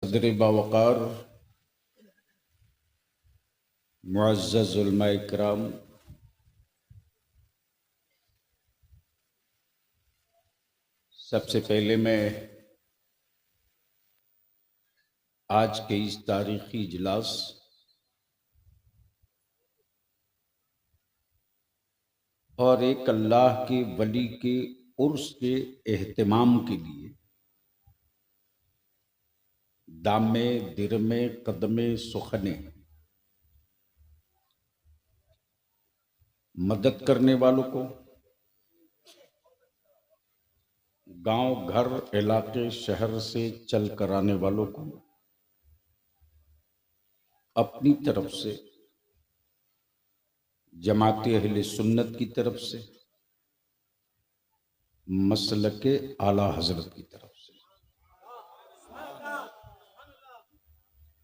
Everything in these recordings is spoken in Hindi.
सदर बावकार मुअज़्ज़ज़ उलमा इकराम, सबसे पहले मैं आज के इस तारीखी इजलास और एक अल्लाह के वली के उर्स के एहतमाम के लिए दामे दिरमे कदमे सुखने मदद करने वालों को, गांव घर इलाके शहर से चल कर आने वालों को अपनी तरफ से, जमात अहले सुन्नत की तरफ से, मसलके आला हजरत की तरफ से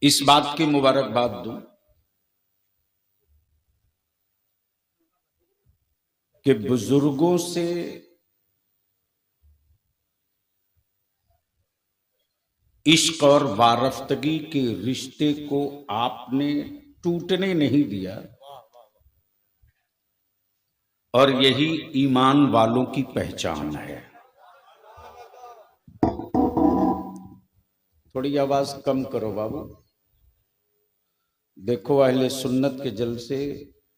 इस बात की मुबारकबाद दूं कि बुजुर्गों से इश्क और वारफ्तगी के रिश्ते को आपने टूटने नहीं दिया और यही ईमान वालों की पहचान है। थोड़ी आवाज कम करो बाबू। देखो, अहले सुन्नत के जलसे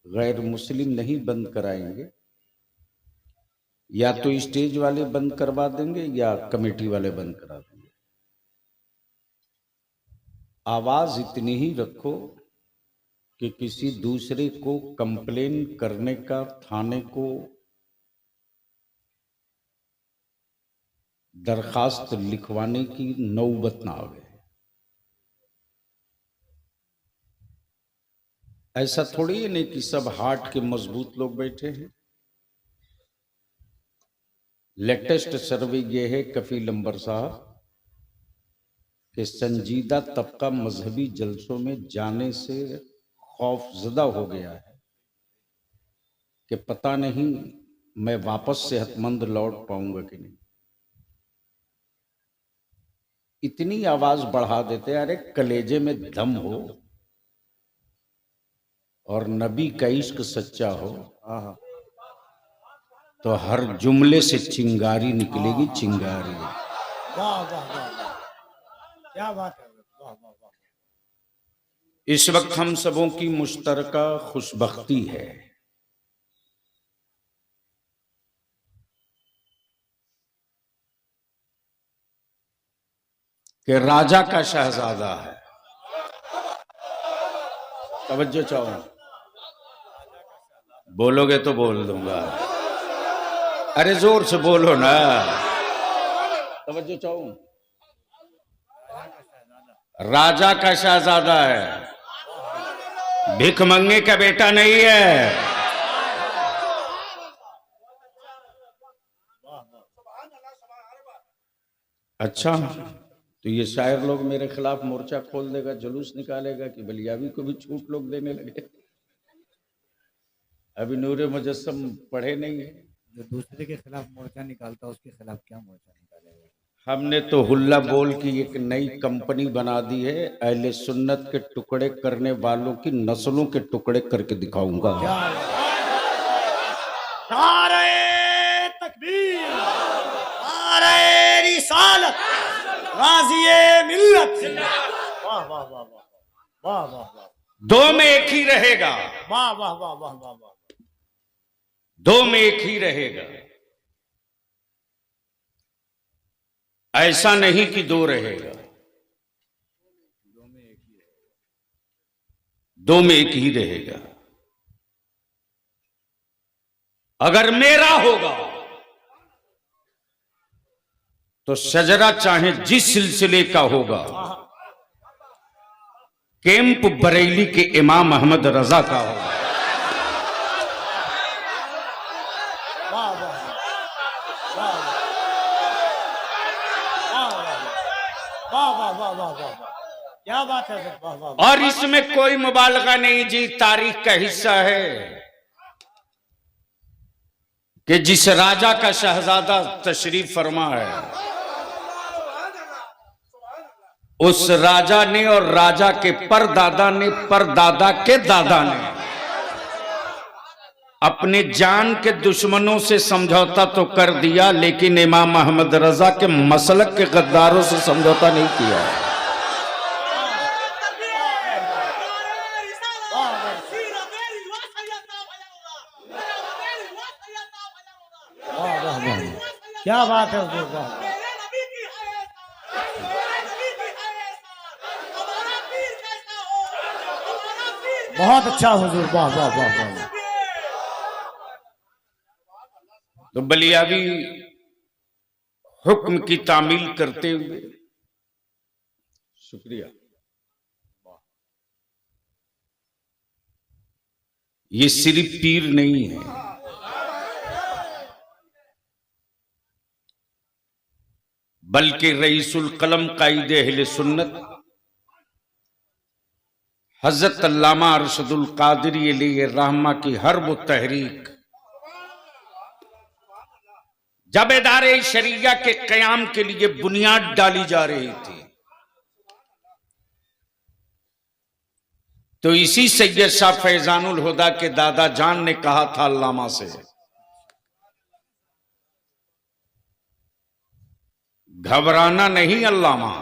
गैर मुस्लिम नहीं बंद कराएंगे, या तो स्टेज वाले बंद करवा देंगे या कमेटी वाले बंद करा देंगे। आवाज इतनी ही रखो कि किसी दूसरे को कंप्लेन करने का, थाने को दरखास्त लिखवाने की नौबत ना आवे। ऐसा थोड़ी है नहीं कि सब हार्ट के मजबूत लोग बैठे हैं। लेटेस्ट सर्वे ये है कफील अंबर साहब कि संजीदा तबका मजहबी जलसों में जाने से खौफजदा हो गया है कि पता नहीं मैं वापस सेहतमंद लौट पाऊंगा कि नहीं। इतनी आवाज बढ़ा देते, अरे कलेजे में दम हो और नबी का इश्क सच्चा हो तो हर जुमले से चिंगारी निकलेगी, चिंगारी। वाह वाह वाह, क्या बात है। वाह वाह वाह। इस वक्त हम सबों की मुश्तरका खुशबख्ती है कि राजा का शहजादा है। तवज्जो चाहो, बोलोगे तो बोल दूंगा। अरे जोर से बोलो ना। तवज्जो चाहो, राजा का शहजादा है, भिखमंगे का बेटा नहीं है। अच्छा, तो ये शायर लोग मेरे खिलाफ मोर्चा खोल देगा, जुलूस निकालेगा कि बलियावी को भी छूट लोग देने लगे। अभी नूरे मुजस्सम पढ़े नहीं है। जो दूसरे के खिलाफ मोर्चा निकालता उसके खिलाफ क्या मोर्चा निकालेगा। हमने तो हुल्ला बोल की एक नई कंपनी बना दी है, अहले सुन्नत के टुकड़े करने वालों की नस्लों के टुकड़े करके दिखाऊंगा। नारे तकबीर, नारे रिसालत, गाज़िए मिल्लत। वाह वाह वाह वाह वाह वाह वाह। दो में एक ही रहेगा। वाह वाह वाह वाह वाह वाह। दो में एक ही रहेगा, ऐसा नहीं कि दो रहेगा। दो में एक ही रहेगा। अगर मेरा होगा तो शजरा चाहे जिस सिलसिले का होगा, कैंप बरेली के इमाम अहमद रजा का होगा। क्या बात है। वाह वाह। और इसमें कोई मुबालगा नहीं जी, तारीख का हिस्सा है कि जिस राजा का शहजादा तशरीफ फरमा है उस राजा ने और राजा के परदादा ने परदादा के दादा ने अपने जान के दुश्मनों से समझौता तो कर दिया, लेकिन इमाम अहमद रजा के मसलक के गद्दारों से समझौता नहीं किया। क्या बात है हुजूर, वाह बहुत अच्छा हुजूर, वाह वाह वाह वाह। तो बलियावी हुक्म की तामील करते हुए, शुक्रिया, ये सिर्फ पीर नहीं है, बल्कि रईसुल कलम कायदे अहले सुन्नत हजरत अल्लामा अरशदुल कादरी अलैहि रहमा की हर वो तहरीक जब इदारे शरिया के कयाम के लिए बुनियाद डाली जा रही थी, तो इसी सैयद शाह फैजानुल हुदा के दादा जान ने कहा था अल्लामा से, घबराना नहीं अल्लामा,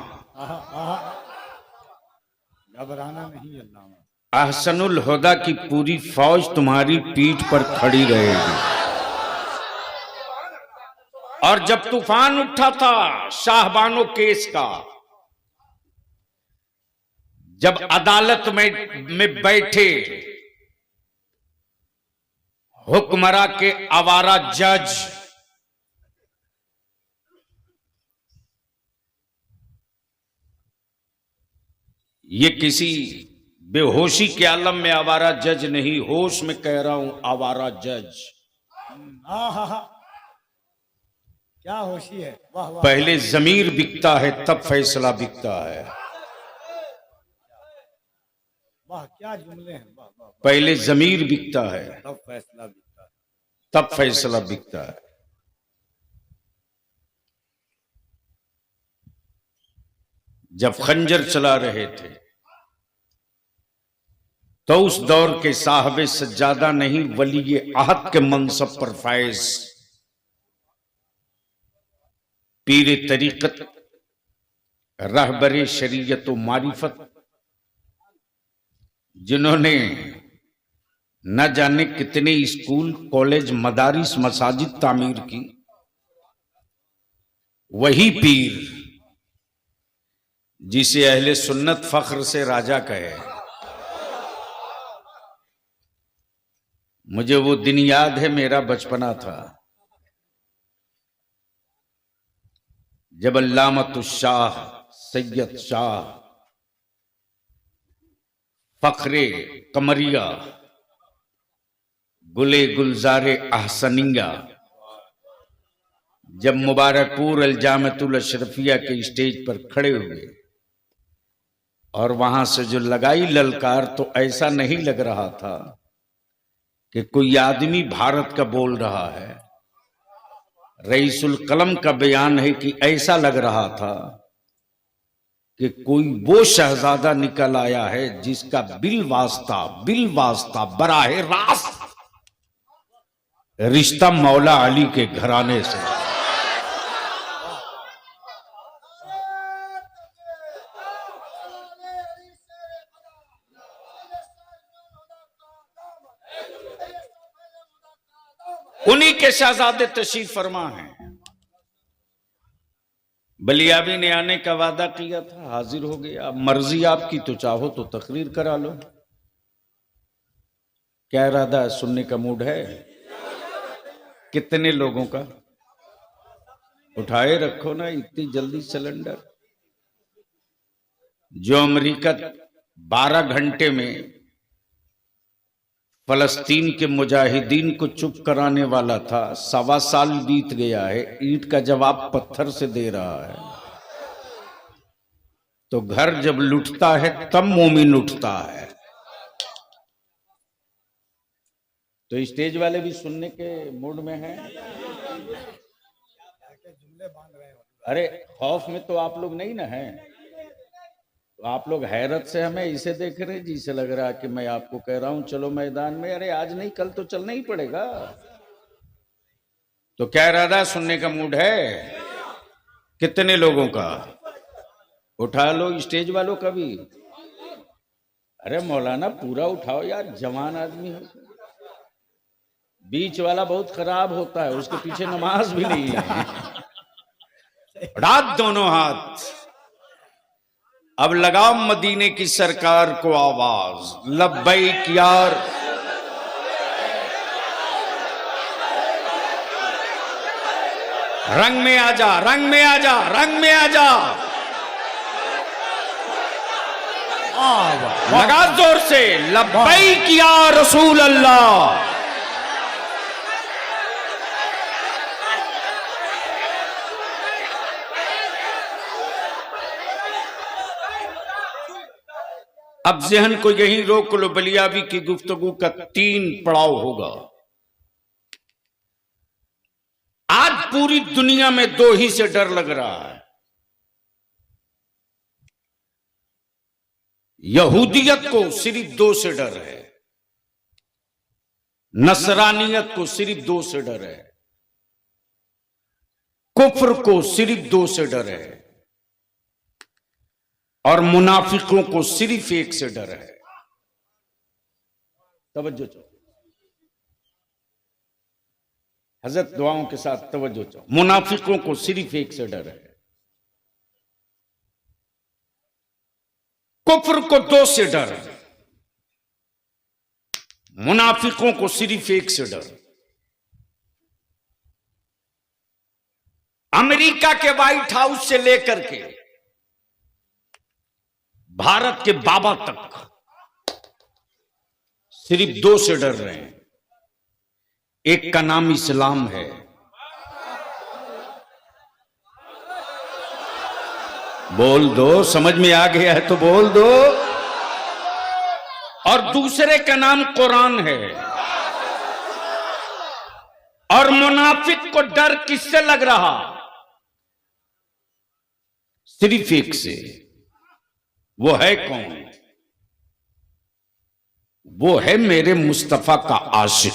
घबराना नहीं अल्लामा, अहसनुल हुदा की पूरी फौज तुम्हारी पीठ पर खड़ी रहेगी। और जब तूफान उठा था शाहबानो केस का, जब अदालत में बैठे हुक्मरा के आवारा जज ये किसी बेहोशी के आलम में आवारा जज नहीं, होश में कह रहा हूं आवारा जज। क्या होशी है, वाह वाह। पहले जमीर बिकता है तब फैसला बिकता है। वाह क्या जुमले हैं, वाह वाह। पहले जमीर बिकता है तब फैसला बिकता है, तब फैसला बिकता है। जब खंजर चला रहे थे तो उस दौर के साहबे सज्जादा नहीं, वली आहद के मनसब पर फायज पीर तरीकत रहबरे शरीयत व मारिफत, जिन्होंने न जाने कितने स्कूल कॉलेज मदारिस मसाजिद तामीर की, वही पीर जिसे अहले सुन्नत फख्र से राजा कहे। मुझे वो दिन याद है, मेरा बचपना था, जब अल्लामतुश्शाह सैयद शाह फख्रे कमरिया गुले गुलजारे अहसनिया जब मुबारकपुर अलजामतुल अशरफिया के स्टेज पर खड़े हुए और वहां से जो लगाई ललकार, तो ऐसा नहीं लग रहा था कि कोई आदमी भारत का बोल रहा है। रईसुल कलम का बयान है कि ऐसा लग रहा था कि कोई वो शहजादा निकल आया है जिसका बिल वास्ता बराहे रास्त रिश्ता मौला अली के घराने से। उन्हीं के शहजादे तशरीफ फरमा हैं। बलियाबी ने आने का वादा किया था, हाजिर हो गया। मर्जी आपकी, तो चाहो तो तकरीर करा लो। क्या इरादा है, सुनने का मूड है? कितने लोगों का? उठाए रखो ना इतनी जल्दी सिलेंडर। जो अमेरिका 12 घंटे में फलस्तीन के मुजाहिदीन को चुप कराने वाला था, 1.25 साल बीत गया है, ईंट का जवाब पत्थर से दे रहा है। तो घर जब लुटता है तब मोमिन उठता है। तो स्टेज वाले भी सुनने के मूड में हैं। अरे खौफ में तो आप लोग नहीं ना हैं। आप लोग हैरत से हमें इसे देख रहे हैं, जिसे लग रहा है कि मैं आपको कह रहा हूं चलो मैदान में। अरे आज नहीं कल तो चलना ही पड़ेगा। तो क्या इरादा है? सुनने का मूड है? कितने लोगों का? उठा लो स्टेज वालों का भी। अरे मौलाना पूरा उठाओ यार, जवान आदमी हो। बीच वाला बहुत खराब होता है, उसके पीछे नमाज भी नहीं है। रात दोनों हाथ। अब लगाओ मदीने की सरकार को आवाज, लब्बैक यार। रंग में आजा, रंग में आजा, रंग में आजा। लगा जोर से, लब्बैक या रसूल अल्लाह। अब जहन को यहीं रोक लो, बलियाबी की गुफ्तगू का 3 पड़ाव होगा। आज पूरी दुनिया में 2 ही से डर लग रहा है। यहूदियत को सिर्फ 2 से डर है, नसरानियत को सिर्फ 2 से डर है, कुफ्र को सिर्फ 2 से डर है, और मुनाफिकों को सिर्फ 1 से डर है। तवज्जो चाहो हजरत, दुआओं के साथ तवज्जो चाहो। मुनाफिकों को सिर्फ 1 से डर है, कुफ्र को 2 से डर है, मुनाफिकों को सिर्फ 1 से डर। अमेरिका के व्हाइट हाउस से लेकर के भारत के बाबा तक सिर्फ 2 से डर रहे हैं। एक का नाम इस्लाम है, बोल दो, समझ में आ गया है तो बोल दो। और दूसरे का नाम कुरान है। और मुनाफिक को डर किससे लग रहा? सिर्फ 1 से। वो है कौन? वो है मेरे मुस्तफा का आशिक।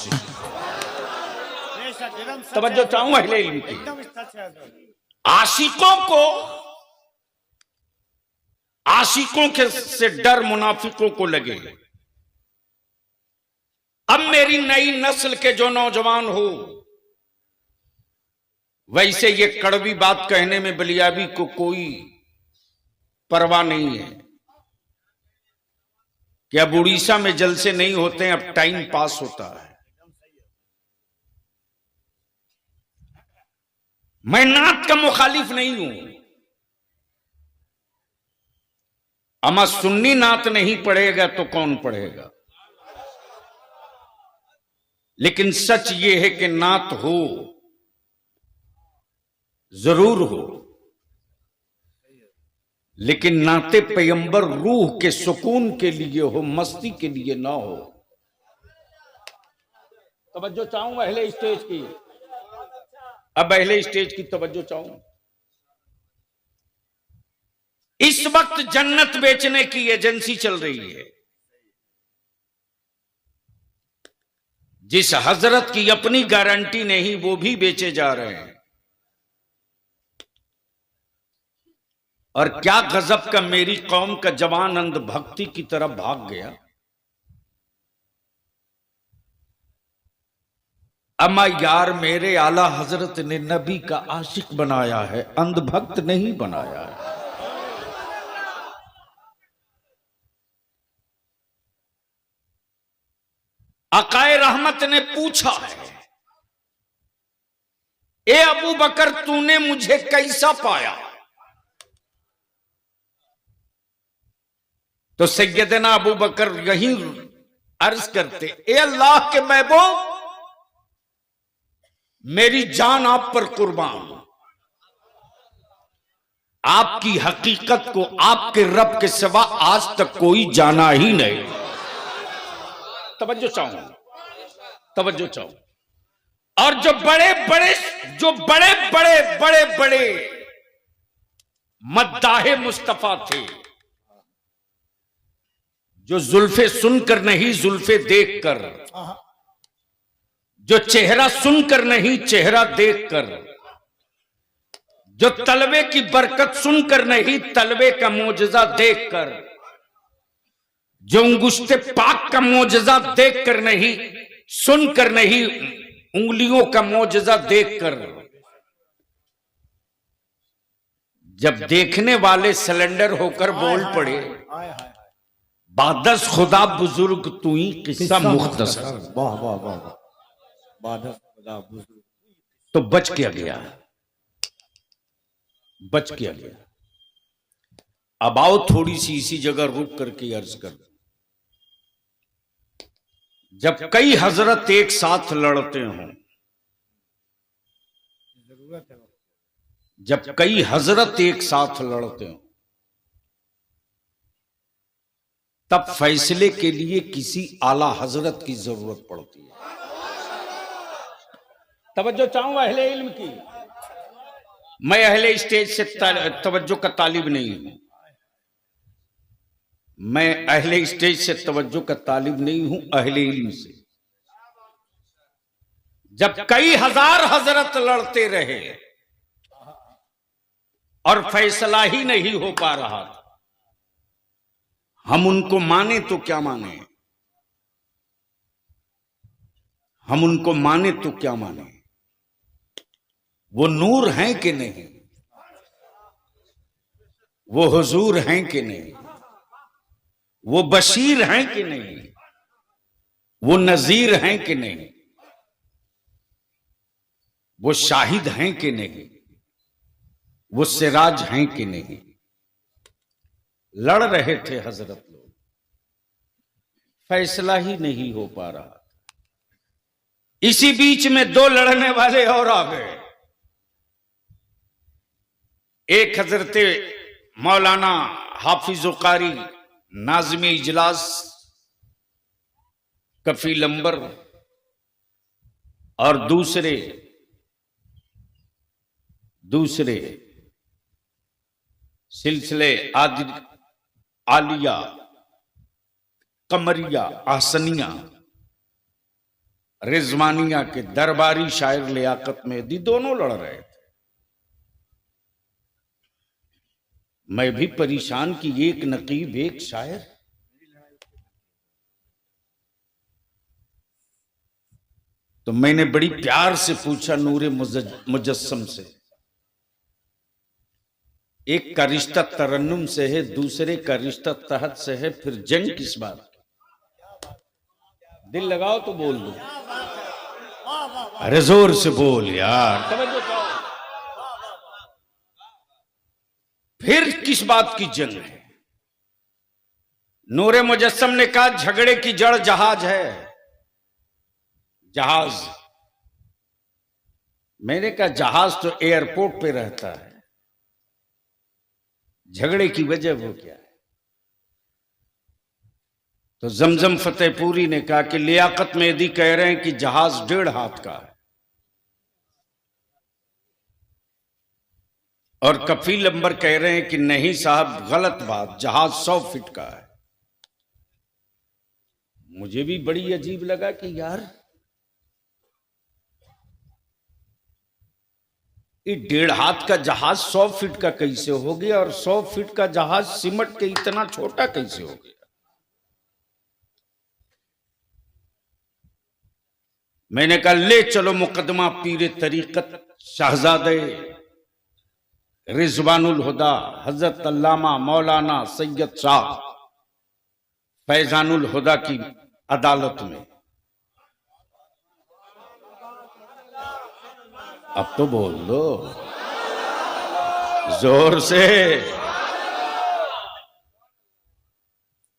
तवज्जो चाहूं अहले इल्म की। आशिकों के से डर मुनाफिकों को लगे। अब मेरी नई नस्ल के जो नौजवान हो, वैसे ये कड़वी बात कहने में बलियाबी को कोई परवाह नहीं है कि अब उड़ीसा में जलसे नहीं होते हैं, अब टाइम पास होता है। मैं नात का मुखालिफ नहीं हूं। अमा सुन्नी नात नहीं पढ़ेगा तो कौन पढ़ेगा? लेकिन सच ये है कि नात हो, जरूर हो, लेकिन नाते पैगंबर रूह के सुकून के लिए हो, मस्ती के लिए ना हो। तवज्जो चाहूं अहले स्टेज की। अब अहले स्टेज की तवज्जो चाहूं। इस वक्त जन्नत बेचने की एजेंसी चल रही है। जिस हजरत की अपनी गारंटी नहीं, वो भी बेचे जा रहे हैं। और क्या गजब का मेरी कौम का जवान अंधभक्ति की तरफ भाग गया। अम्मा यार, मेरे आला हजरत ने नबी का आशिक बनाया है, अंधभक्त नहीं बनाया है। अकाए रहमत ने पूछा है, ए अबू बकर तूने मुझे कैसा पाया? तो सैयदना अबू बकर यही अर्ज करते, ए अल्लाह के महबूब, मेरी जान आप पर कुर्बान। आपकी हकीकत को आपके रब के सिवा आज तक कोई जाना ही नहीं। तवज्जो चाहूं, तवज्जो चाहूं। और जो बड़े बड़े मद्दाहे मुस्तफा थे, जो जुल्फे सुनकर नहीं जुल्फे देखकर, हाँ जो चेहरा सुनकर नहीं चेहरा देखकर, जो तलवे की बरकत सुनकर नहीं तलवे का मोजजा देखकर, जो अंगुश्ते पाक का मोजजा देखकर नहीं सुनकर नहीं उंगलियों का मोजजा देखकर, जब देखने वाले सिलेंडर होकर बोल पड़े, हाय हाय बादस खुदा बुजुर्ग तू ही किस्सा मुख्तसर, वाह वाह वाह वाह बादल खुदा बुजुर्ग तो बच किया गया, बच किया गया। अब आओ थोड़ी सी इसी जगह रुक करके अर्ज कर, जब कई हजरत एक साथ लड़ते हों, जरूरत है जब कई हजरत एक साथ लड़ते हों, तब फैसले के लिए किसी आला हजरत की जरूरत पड़ती है। तवज्जो चाहूंगा अहले इल्म की, मैं अहले स्टेज से तवज्जो का तालिब नहीं हूं, मैं अहले स्टेज से तवज्जो का तालिब नहीं हूं, अहले इल्म से। जब कई हजार हजरत लड़ते रहे और फैसला ही नहीं हो पा रहा था, हम उनको माने तो क्या माने, हम उनको माने तो क्या माने, वो नूर हैं कि नहीं, वो हुजूर हैं कि नहीं, वो बशीर हैं कि नहीं, वो नजीर हैं कि नहीं, वो शाहिद हैं कि नहीं, वो सिराज हैं कि नहीं। लड़ रहे थे हजरत लोग, फैसला ही नहीं हो पा रहा। इसी बीच में दो लड़ने वाले और आ गए, एक हजरत मौलाना हाफिज कारी नाज़िम इजलास कफील अंबर, और दूसरे सिलसिले आलिया कमरिया आसनिया रिजवानिया के दरबारी शायर लियाकत मेहदी दोनों लड़ रहे थे। मैं भी परेशान कि एक नकीब एक शायर, तो मैंने बड़ी प्यार से पूछा नूरे मुजस्सम से, एक का रिश्ता तरन्नुम से है, दूसरे का रिश्ता तहत से है, फिर जंग किस बात की? दिल लगाओ तो बोल दो, अरे जोर से बोल यार, तवज्जो करो। फिर किस बात की जंग है? नूरे मुजस्सम ने कहा झगड़े की जड़ जहाज है, जहाज। मैंने कहा जहाज तो एयरपोर्ट पे रहता है, झगड़े की वजह वो क्या है? तो जमजम फतेहपुरी ने कहा कि लियाकत मेहदी कह रहे हैं कि जहाज 1.5 हाथ का है, और कफील अंबर कह रहे हैं कि नहीं साहब गलत बात, जहाज 100 फीट का है। मुझे भी बड़ी अजीब लगा कि यार ये 1.5 हाथ का जहाज 100 फीट का कैसे हो गया, और 100 फीट का जहाज सिमट के इतना छोटा कैसे हो गया? मैंने कहा ले चलो मुकदमा पीर तरीकत शहजादे रिजवानुल हुदा हजरत अल्लामा मौलाना सैयद शाह फैजानुल हुदा की अदालत में। अब तो बोल लो जोर से।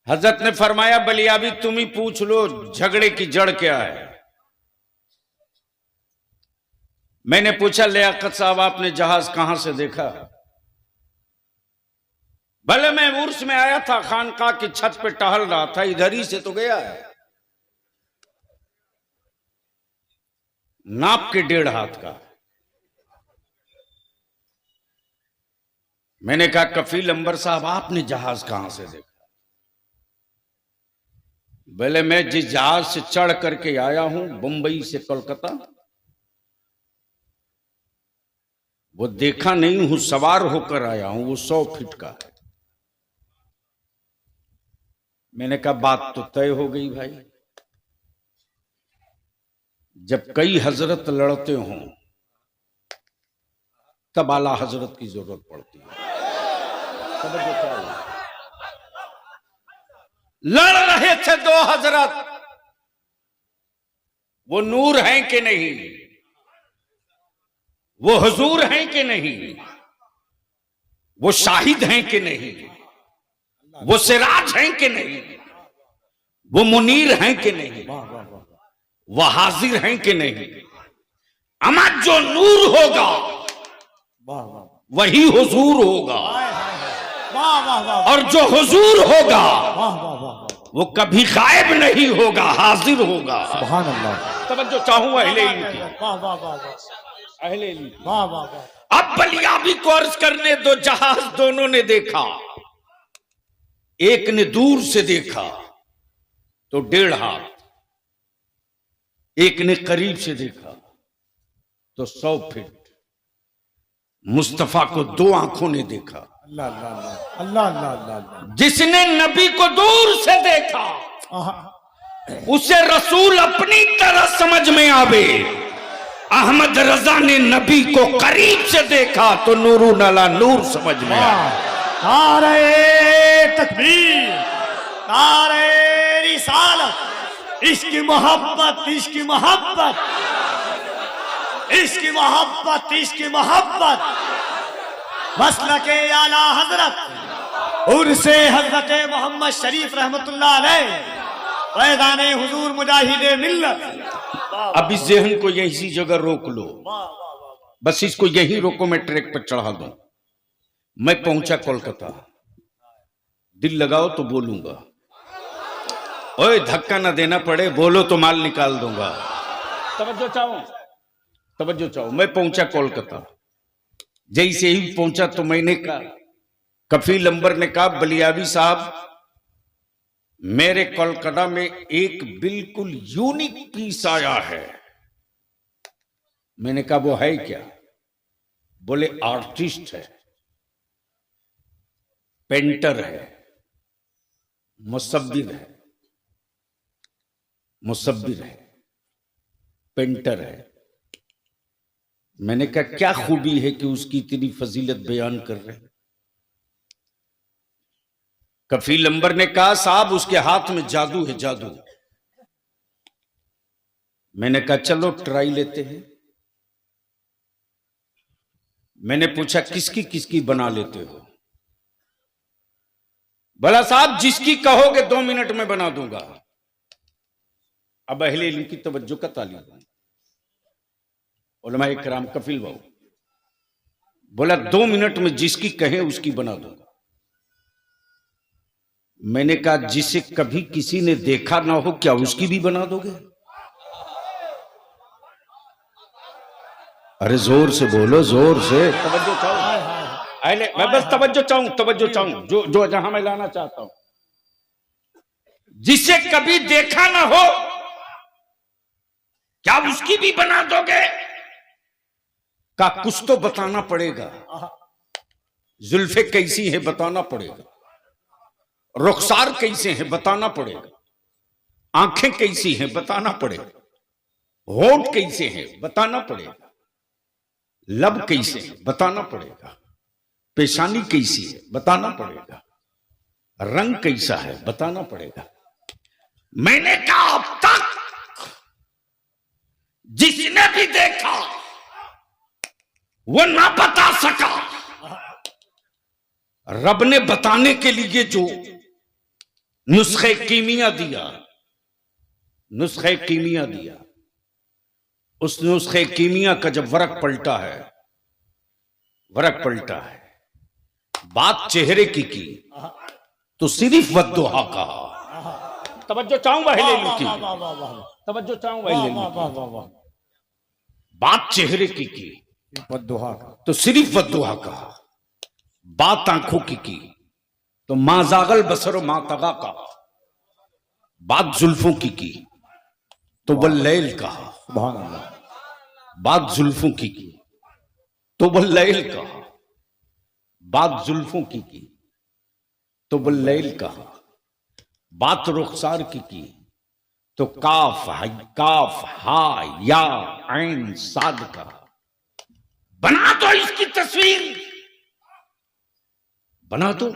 हजरत ने फरमाया बलियाबी तुम ही पूछ लो झगड़े की जड़ क्या है। मैंने पूछा लियाकत साहब आपने जहाज कहां से देखा? भले मैं उर्स में आया था, खानकाह की छत पे टहल रहा था, इधर ही से तो गया है। नाप के 1.5 हाथ का। मैंने कहा कफील अंबर साहब आपने जहाज कहां से देखा? बोले मैं जिस जहाज से चढ़ करके आया हूं बंबई से कोलकाता, वो देखा नहीं हूं, सवार होकर आया हूं, वो 100 फीट का है। मैंने कहा बात तो तय हो गई भाई, जब कई हजरत लड़ते हों तब आला हजरत की जरूरत पड़ती है। लड़ रहे थे 2 हजरत, वो नूर हैं कि नहीं, वो हुजूर हैं कि नहीं, वो शाहिद हैं कि नहीं, वो सिराज हैं कि नहीं, वो मुनीर हैं कि नहीं, वो हाजिर हैं कि नहीं। अमा जो नूर होगा वही हुजूर होगा, और जो हुजूर होगा वो कभी गायब नहीं होगा, हाजिर होगा। सुभान अल्लाह। तवज्जो चाहूं अहले इल्म की, अहले इल्म की। अब बलियाबी को अर्ज करने दो, जहाज दोनों ने देखा, एक ने दूर से देखा तो 1.5 हाथ, एक ने करीब से देखा तो 100 फीट। मुस्तफा को 2 आंखों ने देखा। अल्लाह अल्लाह अल्लाह अल्लाह अल्लाह। जिसने नबी को दूर से देखा उसे रसूल अपनी तरह समझ में आवे। अहमद रजा ने नबी को करीब से देखा तो नूरू नला नूर समझ में आया। नारे तकबीर, नारे रिसालत, इश्क मोहब्बत, इश्क मोहब्बत, इश्क मोहब्बत, इश्क मोहब्बत। मसलके आला हजरत उर्से हजरत मोहम्मद शरीफ रहमतुल्लाह अलैह, फैज़ाने हुजूर मुजाहिदे मिल्लत। अब इस जहन को यही जगह रोक लो, बस इसको यही रोको, मैं ट्रैक पर चढ़ा दूं। मैं पहुंचा कोलकाता, दिल लगाओ तो बोलूंगा, ओए धक्का ना देना पड़े, बोलो तो माल निकाल दूंगा। तवज्जो चाहो, तवज्जो चाहो। मैं पहुंचा कोलकाता, जैसे ही पहुंचा तो मैंने कहा, कफील अंबर ने कहा बलियाबी साहब मेरे कोलकाता में एक बिल्कुल यूनिक पीस आया है। मैंने कहा वो है क्या? बोले आर्टिस्ट है, पेंटर है, मुसव्विर है, मुसव्विर है, पेंटर है। मैंने कहा क्या खूबी है कि उसकी इतनी फजीलत बयान कर रहे हैं? कफील अंबर ने कहा साहब उसके हाथ में जादू है, जादू। मैंने कहा चलो ट्राई लेते हैं। मैंने पूछा किसकी किसकी बना लेते हो? भला साहब जिसकी कहोगे 2 मिनट में बना दूंगा। अब अहले इल्म की तवज्जो का तालीब, उलमाए किराम, कफील बाबू बोला 2 मिनट में जिसकी कहे उसकी बना दूंगा। मैंने कहा जिसे कभी किसी ने देखा ना हो क्या उसकी भी बना दोगे? अरे जोर से बोलो, जोर से। तवज्जो चाहूं, मैं बस तवज्जो चाहूं, तवज्जो चाहूं, जो जहां मैं लाना चाहता हूं। जिसे कभी देखा ना हो क्या उसकी भी बना दोगे? का कुछ तो बताना पड़ेगा। जुल्फे कैसी है बताना पड़ेगा, रुखसार कैसे हैं बताना पड़ेगा, आंखें कैसी हैं बताना पड़ेगा, होंठ कैसे हैं बताना पड़ेगा, लब कैसे हैं बताना पड़ेगा, पेशानी कैसी है बताना पड़ेगा, रंग कैसा है बताना पड़ेगा। मैंने कहा अब तक जिसने भी देखा वो ना बता सका। रब ने बताने के लिए जो नुस्खे कीमिया दिया, नुस्खे कीमिया दिया, उस नुस्खे कीमिया का जब वरक पलटा है, वरक पलटा है, बात चेहरे की तो सिर्फ वद्दुहा कहा। तवज्जो चाहूं अहले इल्म की, तवज्जो चाहूं अहले इल्म की। बात चेहरे की वद्दुहा तो सिर्फ वद्दुहा कहा। बात आंखों की तो माजागल बसर मा तगा का। बात जुल्फों की तो वल्लैल कहा। सुभान अल्लाह। बात जुल्फों की तो वल्लैल कहा। बात जुल्फों की तो वल्लैल कहा। बात रुखसार की तो काफ हा या ऐन साद कहा। बना दो इसकी तस्वीर, बना दो।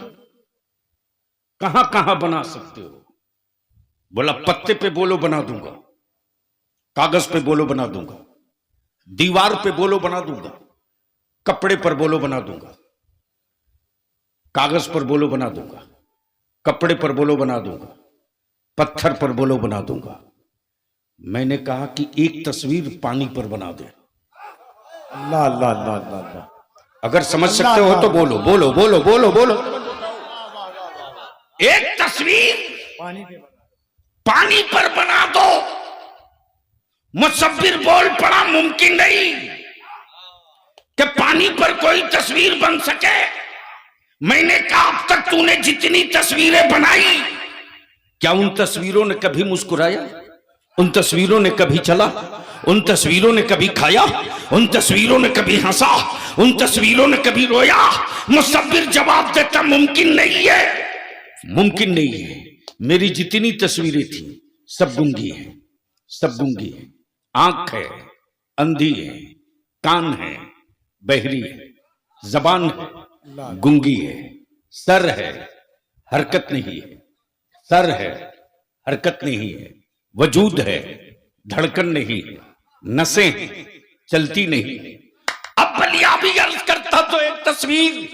कहां कहां बना सकते हो? बोला पत्ते पे बोलो बना दूंगा, कागज पे बोलो बना दूंगा, दीवार पे बोलो बना दूंगा, कपड़े पर बोलो बना दूंगा, कागज पर बोलो बना दूंगा, कपड़े पर बोलो बना दूंगा, पत्थर पर बोलो बना दूंगा। मैंने कहा कि एक तस्वीर पानी पर बना दे। अल्लाह अल्लाह अल्लाह अल्लाह अल्लाह। अगर समझ सकते हो तो बोलो बोलो बोलो बोलो बोलो। एक तस्वीर पानी पे पानी पर बना दो। मुसव्विर बोल पड़ा मुमकिन नहीं कि पानी पर कोई तस्वीर बन सके। मैंने कहा अब तक तूने जितनी तस्वीरें बनाई, क्या उन तस्वीरों ने कभी मुस्कुराया? उन तस्वीरों ने कभी चला? उन तस्वीरों ने कभी खाया? उन तस्वीरों ने कभी हंसा? उन तस्वीरों ने कभी रोया? मुसव्विर जवाब देता मुमकिन नहीं है, मुमकिन नहीं है। मेरी जितनी तस्वीरें थी सब गूंगी है, सब गूंगी है। आंख है, अंधी है, कान है, बहरी है, जबान है, गूंगी है, सर है, हरकत नहीं है, सर है, हरकत नहीं है, वजूद है, धड़कन नहीं है, नसें हैं, चलती नहीं है। अब बलिया भी अर्ज करता तो एक तस्वीर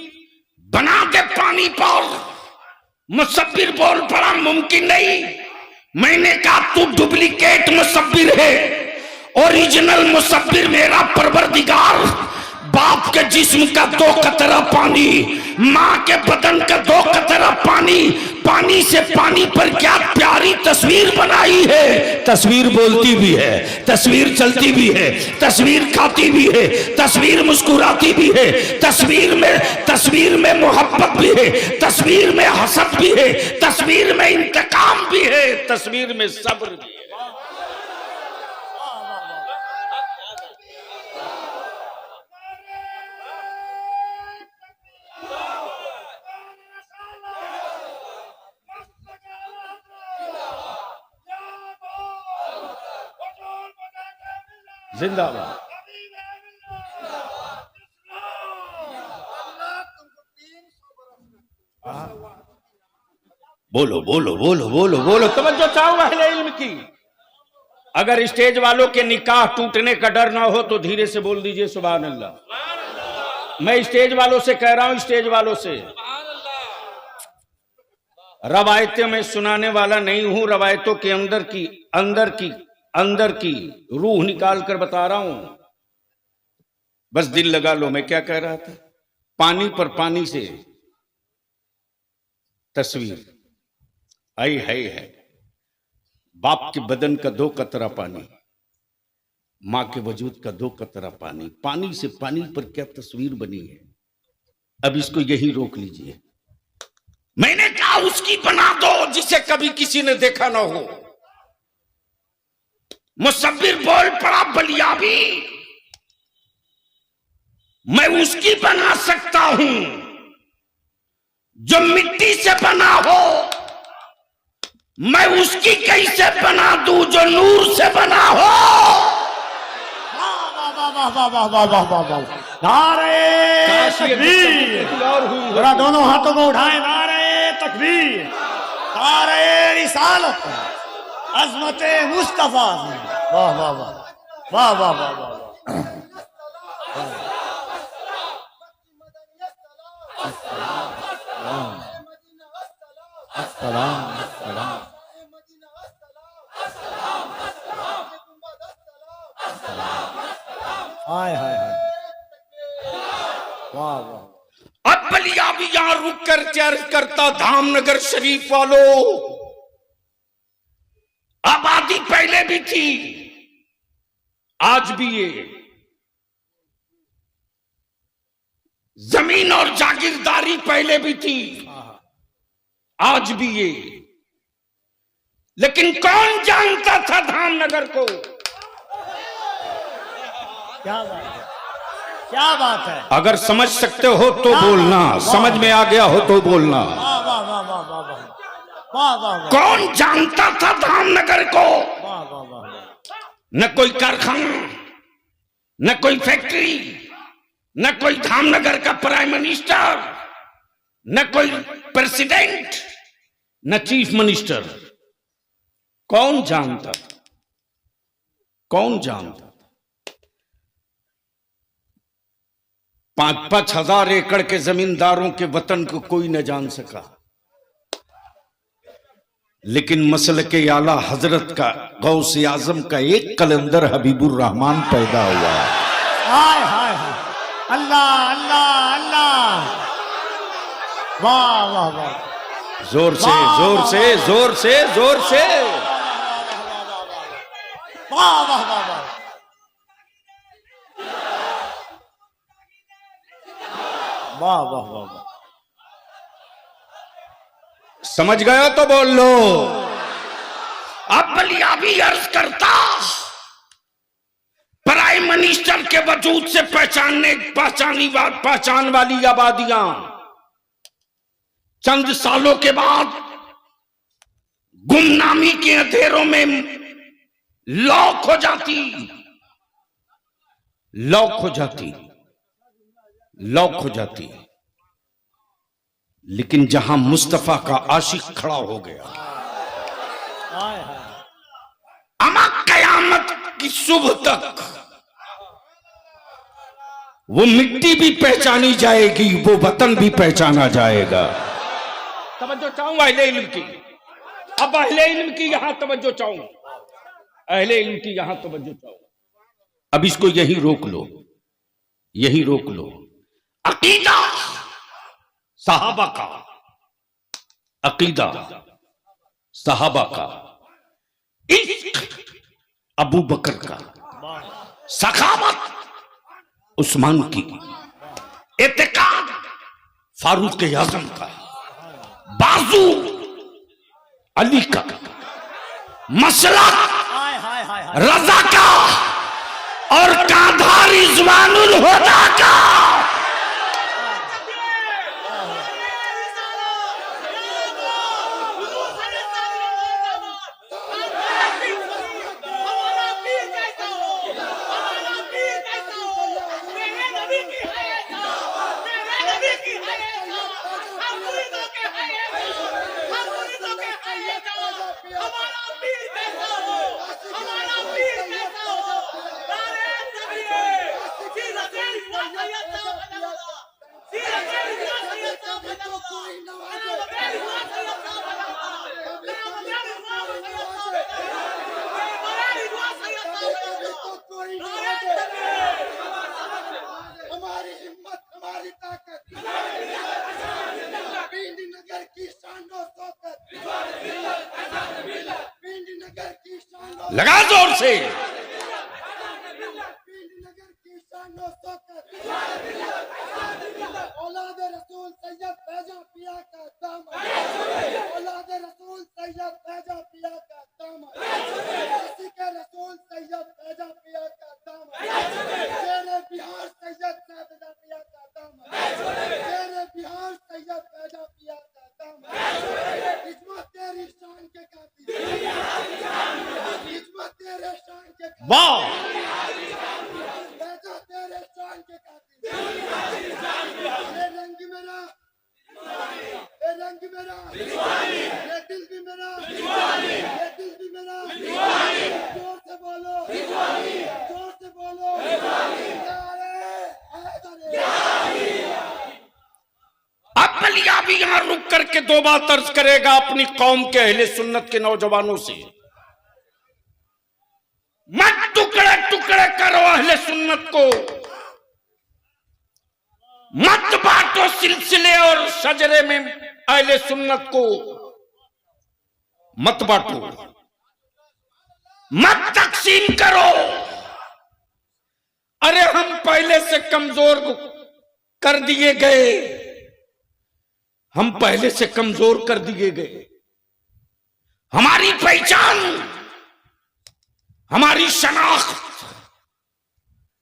बना के पानी पर। मुसव्विर बोल पड़ा मुमकिन नहीं। मैंने कहा तू डुप्लीकेट मुसव्विर है, ओरिजिनल मुसव्विर मेरा परवरदिगार। बाप के जिस्म का 2 कतरा पानी, माँ के बदन का 2 कतरा पानी, पानी से पानी पर क्या प्यारी तस्वीर बनाई है। तस्वीर बोलती भी है, तस्वीर चलती भी है, तस्वीर खाती भी है, तस्वीर मुस्कुराती भी है, तस्वीर में मोहब्बत भी है, तस्वीर में हसद भी है, तस्वीर में इंतकाम भी है, तस्वीर में सब्र भी है। जिंदाबाद। बोलो बोलो बोलो बोलो बोलो। तवज्जो चाहो अहले इल्म की। अगर स्टेज वालों के निकाह टूटने का डर ना हो तो धीरे से बोल दीजिए सुभान अल्लाह। मैं स्टेज वालों से कह रहा हूं, स्टेज वालों से। रवायतें मैं सुनाने वाला नहीं हूं, रवायतों के अंदर की रूह निकाल कर बता रहा हूं। बस दिल लगा लो। मैं क्या कह रहा था? पानी पर पानी से तस्वीर आई है। बाप के बदन का 2 कतरा पानी, मां के वजूद का 2 कतरा पानी, पानी से पानी पर क्या तस्वीर बनी है। अब इसको यही रोक लीजिए। मैंने कहा उसकी बना दो जिसे कभी किसी ने देखा ना हो। मुसव्विर बोल पड़ा बलिया भी, मैं उसकी बना सकता हूं जो मिट्टी से बना हो। मैं उसकी कैसे बना दूं जो नूर से बना हो। वाह वाह वाह वाह वाह वाह वाह। नारे तकबीर। जरा दोनों हाथों को उठाए। नारे तकबीर, नारे रिसालत, अज़मते मुस्तफा। वाह वाह वाह वाह वाह वाह वाह। हाय हाय हाय, वाह वाह। अब बलिया भी यहां रुक कर चर्च करता। धामनगर शरीफ वालों, आबादी पहले भी थी, आज भी ये जमीन और जागीरदारी पहले भी थी, आज भी ये। लेकिन कौन जानता था धामनगर को? क्या बात है, क्या बात है। अगर समझ सकते हो तो बोलना, समझ में आ गया हो तो बोलना। वाह वाह वाह वाह वाह वाह वाह वाह वाह। कौन जानता था धामनगर को? वाह वाह वाह। न कोई कारखाना, न कोई फैक्ट्री, न कोई धामनगर का प्राइम मिनिस्टर, न कोई प्रेसिडेंट, न चीफ मिनिस्टर। कौन जानता था? कौन जानता था? 5-5 हजार एकड़ के जमींदारों के वतन को कोई न जान सका, लेकिन मसल के आला हजरत का, गौसे आजम का एक कलंदर हबीबुर रहमान पैदा हुआ। हाय हाय हाय, अल्लाह अल्लाह अल्लाह, वाह वाह वाह। जोर से जोर से जोर से जोर से, वाह वाह वाह वाह। वाह वाह वाह वाह। समझ गए हो तो बोल लो। अब बलियाबी अर्ज करता, प्राइम मिनिस्टर के वजूद से पहचान वाली आबादियां चंद सालों के बाद गुमनामी के अंधेरों में लॉक हो जाती, लॉक हो जाती, लॉक हो जाती। लेकिन जहां मुस्तफा का आशिक खड़ा हो गया, हाय हाय, अमा कयामत की सुबह तक वो मिट्टी भी पहचानी जाएगी, वो वतन भी पहचाना जाएगा। तवज्जो चाहूंगा अहले इल्म की, अब अहले इल्म की यहां तवज्जो चाहूंगा, अहले इल्म की यहां तवज्जो चाहूंगा। अब इसको यही रोक लो, यही रोक लो। अकीदा सहाबा का, अकीदा सहाबा का, इश्क अबू बकर का, सखावत उस्मान की, इत्तेकाद फारूक आजम का, बाजू अली का, मसला हाय हाय हाय हाय। रजा का और कांधा रिजवानुल हुदा का। हमारी हिम्मत, हमारी ताकत, पिंडी नगर की शान और शौकत, पिंडी नगर की शान और लगा जोर से। पिंडी नगर की शान और शौकत, औलाद रसूल सैयद फैजा पिया का दामन, औलाद रसूल सैयद फैजा पिया का दामन, के रसूल सैयद फैजा पिया का दामन, शेरे बिहार सैयद फैजा पिया का दामन, शेरे बिहार सैयद फैजा पिया का दामन। इस्मत तेरी शान के कातिल, इस्मत तेरे शान के कातिल, वाह, फैजा तेरे शान के कातिल। ये रंग मेरा, ये रंग मेरा, ये दिल भी मेरा, ये दिल भी मेरा। जोर से बोलो, जोर से बोलो, नारे हैदर। अब बलियाबी यहां रुक करके दो बात अर्ज करेगा अपनी कौम के अहले सुन्नत के नौजवानों से। मत टुकड़े टुकड़े करो अहले सुन्नत को, मत बांटो सिलसिले और शजरे में अहले सुन्नत को, मत बांटो, मत तकसीम करो। अरे हम पहले से कमजोर कर दिए गए, हम पहले से कमजोर कर दिए गए। हमारी पहचान, हमारी शनाख्त,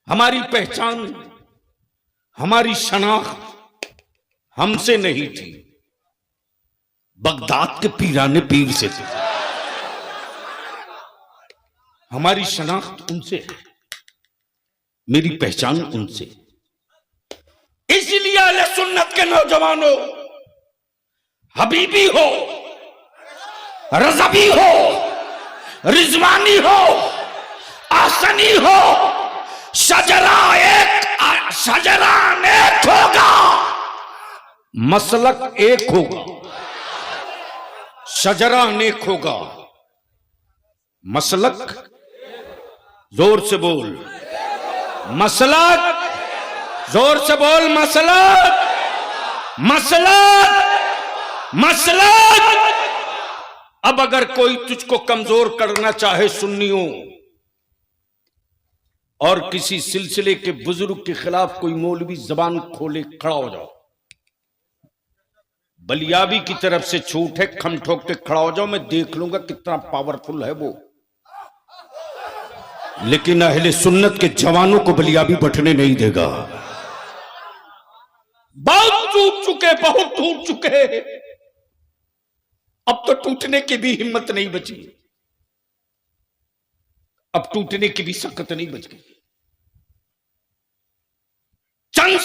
हमारी पहचान, हमारी शनाख्त हमसे नहीं थी, बगदाद के पीराने पीर से थी। हमारी शनाख्त उनसे है, मेरी पहचान उनसे। इसलिए अहले सुन्नत के नौजवानों, हबीबी हो, रज़बी हो, रिजवानी हो, आसनी हो, शजरा एक होगा, मसलक एक होगा। शजरा अनेक होगा, मसलक, जोर से बोल, मसलक, जोर से बोल, मसलक, मसलक, मसलक। अब अगर कोई तुझको कमजोर करना चाहे सुन्नियों, और किसी सिलसिले के बुजुर्ग के खिलाफ कोई मौलवी जबान खोले, खड़ा हो जाओ। बलियाबी की तरफ से छूट है, खम ठोक के खड़ा हो जाओ, मैं देख लूंगा कितना पावरफुल है वो। लेकिन अहले सुन्नत के जवानों को बलियाबी बटने नहीं देगा। बहुत टूट चुके, बहुत टूट चुके, अब तो टूटने की भी हिम्मत नहीं बची, अब टूटने की भी सकत नहीं बच गई। चंद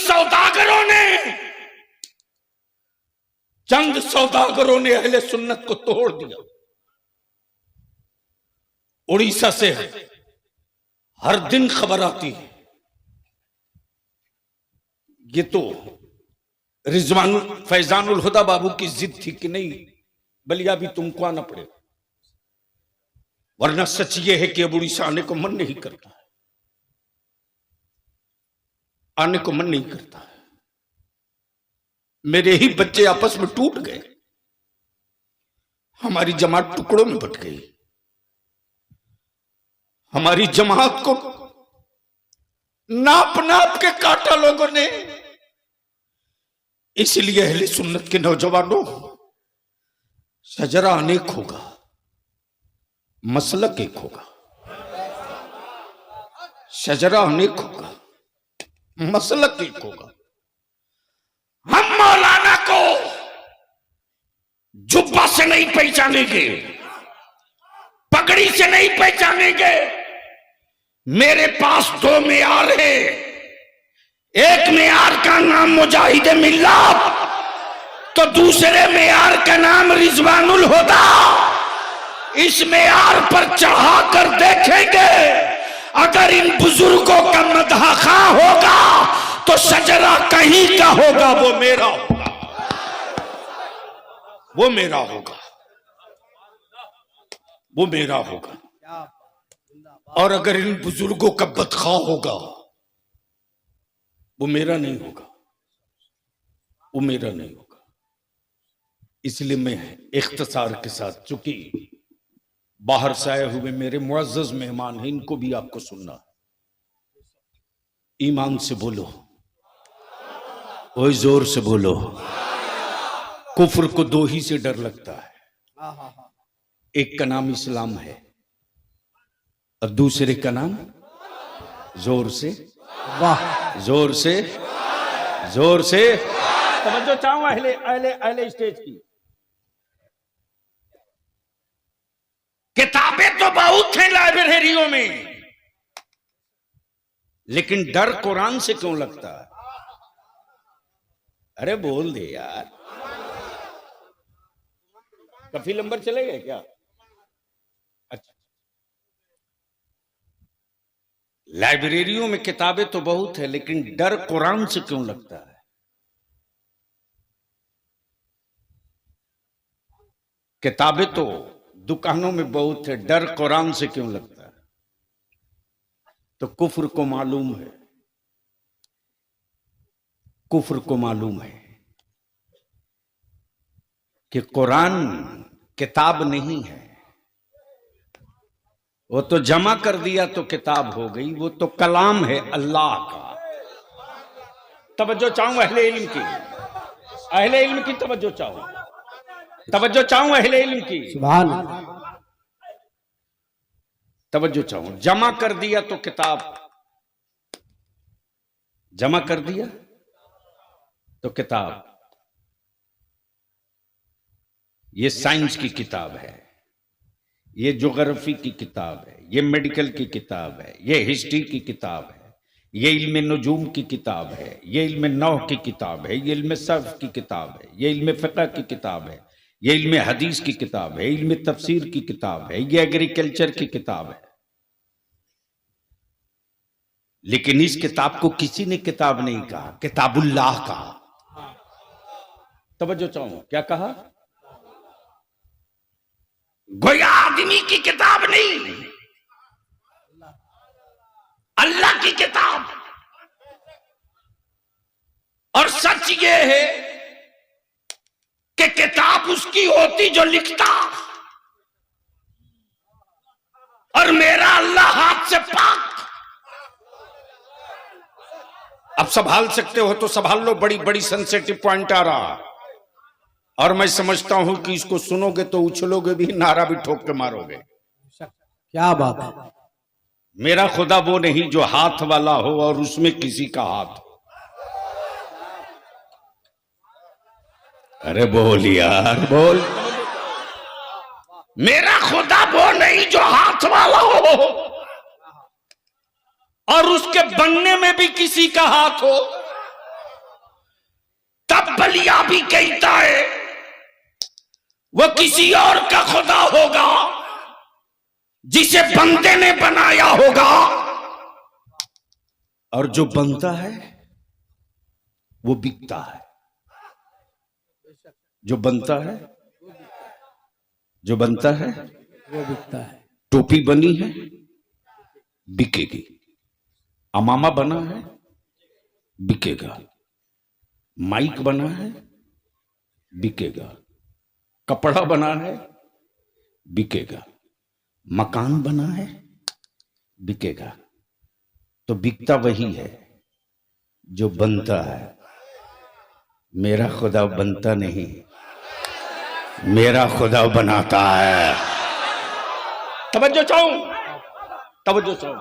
सौदागरों ने अहले सुन्नत को तोड़ दिया। उड़ीसा से हर दिन खबर आती है, ये तो रिजवान फैजानुल हुदा बाबू की जिद थी कि नहीं बलिया भी तुमको आना पड़ेगा, वरना सच ये है कि अब उड़ीसा आने को मन नहीं करता है, आने को मन नहीं करता है। मेरे ही बच्चे आपस में टूट गए, हमारी जमात टुकड़ों में बट गई, हमारी जमात को नाप नाप के काटा लोगों ने। इसलिए अहले सुन्नत के नौजवानों, शजरा अनेक होगा, मसलक एक होगा। शजरा अनेक होगा, मसलक एक होगा। हम मौलाना को जुब्बा से नहीं पहचानेंगे, पगड़ी से नहीं पहचानेंगे। मेरे पास दो मेयार है, एक मेयार का नाम मुजाहिद मिल्लत, तो दूसरे मेयार का नाम रिजवानुल हुदा। इस मेयार पर चढ़ा कर देखेंगे, अगर इन बुजुर्गों का मदह खां होगा तो शजरा कहीं का होगा, वो मेरा होगा, वो मेरा होगा, वो मेरा होगा। और अगर इन बुजुर्गों का बदखा होगा, वो मेरा नहीं होगा, वो मेरा नहीं होगा। इसलिए मैं इख्तिसार के साथ, चूंकि बाहर से आए हुए मेरे मुअज़्ज़ज़ मेहमान हैं, इनको भी आपको सुनना। ईमान से बोलो, ओए जोर से बोलो। कुफ्र को दो ही से डर लगता है, एक का नाम इस्लाम है और दूसरे का नाम, जोर से, वाह, जोर से, जोर से तवज्जो चाहूं अहले अहले अहले स्टेज की। किताबें तो बहुत हैं लाइब्रेरियों में, लेकिन डर कुरान से क्यों लगता है? अरे बोल दे यार, कफी नंबर चले गए क्या? अच्छा, लाइब्रेरियों में किताबें तो बहुत है, लेकिन डर कुरान से क्यों लगता है? किताबें तो दुकानों में बहुत है, डर कुरान से क्यों लगता है? तो कुफ्र को मालूम है, कुफ्र को मालूम है कि कुरान किताब नहीं है, वो तो जमा कर दिया तो किताब हो गई, वो तो कलाम है अल्लाह का। तवज्जो चाहूं अहले इल्म की, अहले इल्म की तवज्जो चाहूं, तवज्जो चाहूं अहले इल्म की। सुभान अल्लाह। तवज्जो चाहूं, जमा कर दिया तो किताब, जमा कर दिया तो किताब, ये साइंस की किताब है, ये ज्योग्राफी की किताब है, ये मेडिकल की किताब है, ये हिस्ट्री की किताब है, ये इल्म नुजूम की किताब है, ये इल्म नौह की किताब है, ये इल्म सर्फ की किताब है, ये इल्म फ़िक़्ह की किताब है, ये इल्म हदीस की किताब है, इल्म तफसीर की किताब है, ये एग्रीकल्चर की किताब है। लेकिन इस किताब को किसी ने किताब नहीं कहा, किताबुल्लाह कहा। तवज्जो चाहूं, क्या कहा? गोया आदमी की किताब नहीं, अल्लाह की किताब। और सच ये है कि किताब उसकी होती जो लिखता, और मेरा अल्लाह हाथ से पाक। अब संभाल सकते हो तो संभाल लो, बड़ी बड़ी सेंसिटिव पॉइंट आ रहा, और मैं समझता हूं कि इसको सुनोगे तो उछलोगे भी, नारा भी ठोक के मारोगे। क्या बात है। मेरा खुदा वो नहीं जो हाथ वाला हो और उसमें किसी का हाथ हो। अरे बोल यार, बोल। मेरा खुदा वो नहीं जो हाथ वाला हो और उसके बनने में भी किसी का हाथ हो। तब बलिया भी कहता है वो किसी और का खुदा होगा जिसे बंदे ने बनाया होगा, और जो बनता है वो बिकता है। जो बनता है, जो बनता है वो बिकता है। टोपी बनी है, बिकेगी। अमामा बना है, बिकेगा। माइक बना है, बिकेगा। कपड़ा बना है, बिकेगा। मकान बना है, बिकेगा। तो बिकता वही है जो बनता है। मेरा खुदा बनता नहीं, मेरा खुदा बनाता है। तवज्जो चाहूं, तवज्जो चाहूं,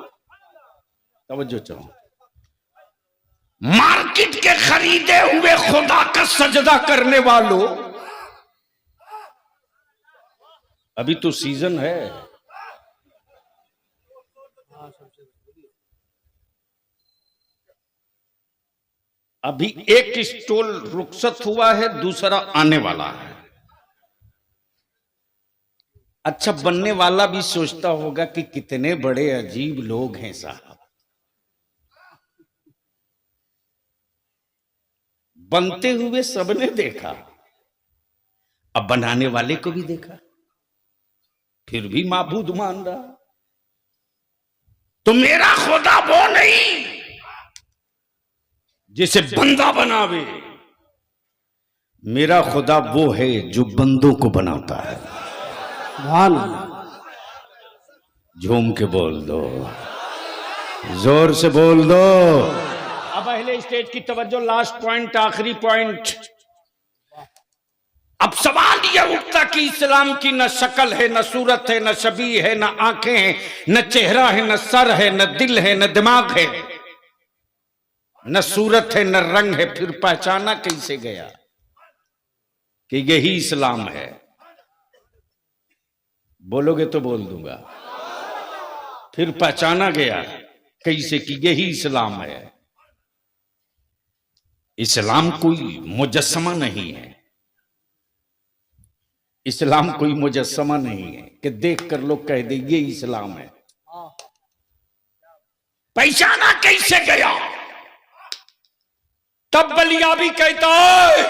तवज्जो चाहूं। मार्केट के खरीदे हुए खुदा का सजदा करने वालों, अभी तो सीजन है। अभी एक स्टॉल रुखसत हुआ है, दूसरा आने वाला है। अच्छा, बनने वाला भी सोचता होगा कि कितने बड़े अजीब लोग हैं साहब। बनते हुए सबने देखा, अब बनाने वाले को भी देखा, फिर भी माबूद मान रहा। तो मेरा खुदा वो नहीं जिसे बंदा बनावे, मेरा खुदा वो है जो बंदों को बनाता है। झूम के बोल दो, जोर से बोल दो। अब पहले स्टेज की तवज्जो, लास्ट पॉइंट, आखिरी पॉइंट। अब सवाल यह उठता कि इस्लाम की न शक्ल है, न सूरत है, न शबी है, न आंखें हैं, न चेहरा है, न सर है, न दिल है, न दिमाग है, न सूरत है, न रंग है, फिर पहचाना कैसे गया कि यही इस्लाम है? बोलोगे तो बोल दूंगा। फिर पहचाना गया कैसे कि यही इस्लाम है? इस्लाम कोई मुजस्समा नहीं है, इस्लाम कोई मुजस्समा नहीं है कि देख कर लोग कह दे ये इस्लाम है। पहचाना कैसे गया? तब बलिया भी कहता है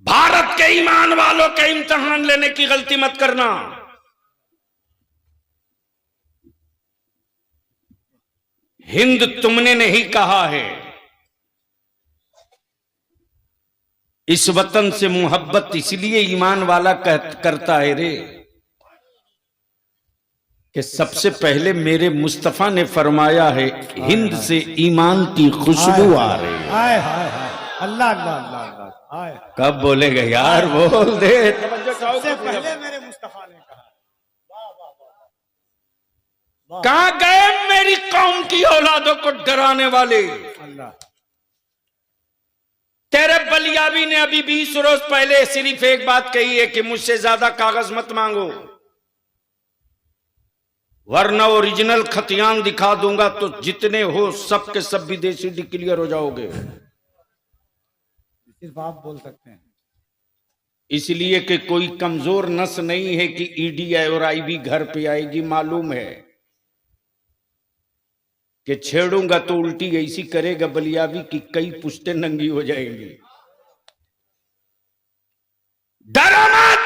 भारत के ईमान वालों के इम्तिहान लेने की गलती मत करना। हिंद तुमने नहीं कहा है, इस वतन से मोहब्बत इसलिए ईमान वाला करता है रे कि सबसे पहले मेरे मुस्तफा ने फरमाया है हिंद से ईमान की खुशबू आ रही है। हाय हाय हाय, अल्लाह अल्लाह अल्लाह अल्लाह। हाय, कब बोलेगा यार? बोल दे। सबसे पहले मेरे मुस्तफा ने कहा। कहां गए मेरी कौम की औलादों को डराने वाले? अल्लाह। तेरे बलियाबी ने अभी 20 रोज पहले सिर्फ एक बात कही है कि मुझसे ज्यादा कागज मत मांगो, वरना ओरिजिनल खतियान दिखा दूंगा तो जितने हो सब के सब विदेशी डिक्लेयर हो जाओगे। सिर्फ आप बोल सकते हैं। इसलिए कि कोई कमजोर नस नहीं है कि ईडी और आईबी घर पे आएगी। मालूम है कि छेड़ूंगा तो उल्टी ऐसी करेगा बलियाबी की कई पुश्तें नंगी हो जाएंगी। डरो मत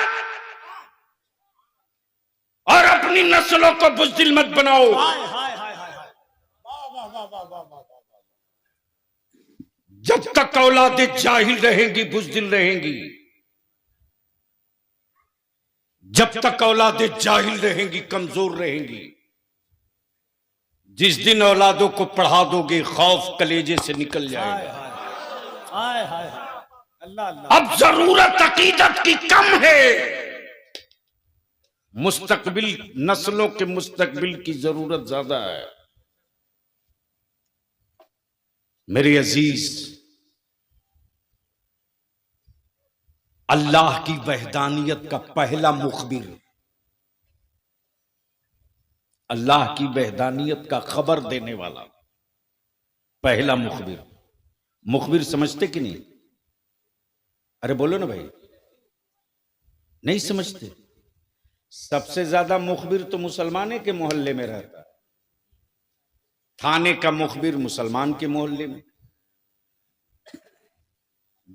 और अपनी नस्लों को बुज़दिल मत बनाओ। हाय हाय हाय हाय हाय। वाह वाह वाह वाह वाह वाह वाह। जब तक औलादे जाहिल रहेंगी बुज़दिल रहेंगी, जब तक औलादे जाहिल रहेंगी कमजोर रहेंगी। जिस दिन औलादों को पढ़ा दोगे खौफ कलेजे से निकल जाएगा। हाय हाय अल्लाह अल्लाह। अब जरूरत अकीदत की कम है, मुस्तकबिल नस्लों के मुस्तकबिल की जरूरत ज्यादा है। मेरे अजीज, अल्लाह की वहदानियत का पहला मुखबिर, अल्लाह की वहदानियत का खबर देने वाला पहला मुखबिर। मुखबिर समझते कि नहीं? अरे बोलो ना भाई, नहीं समझते? सबसे ज्यादा मुखबिर तो मुसलमाने के मोहल्ले में रहता है। थाने का मुखबिर मुसलमान के मोहल्ले में,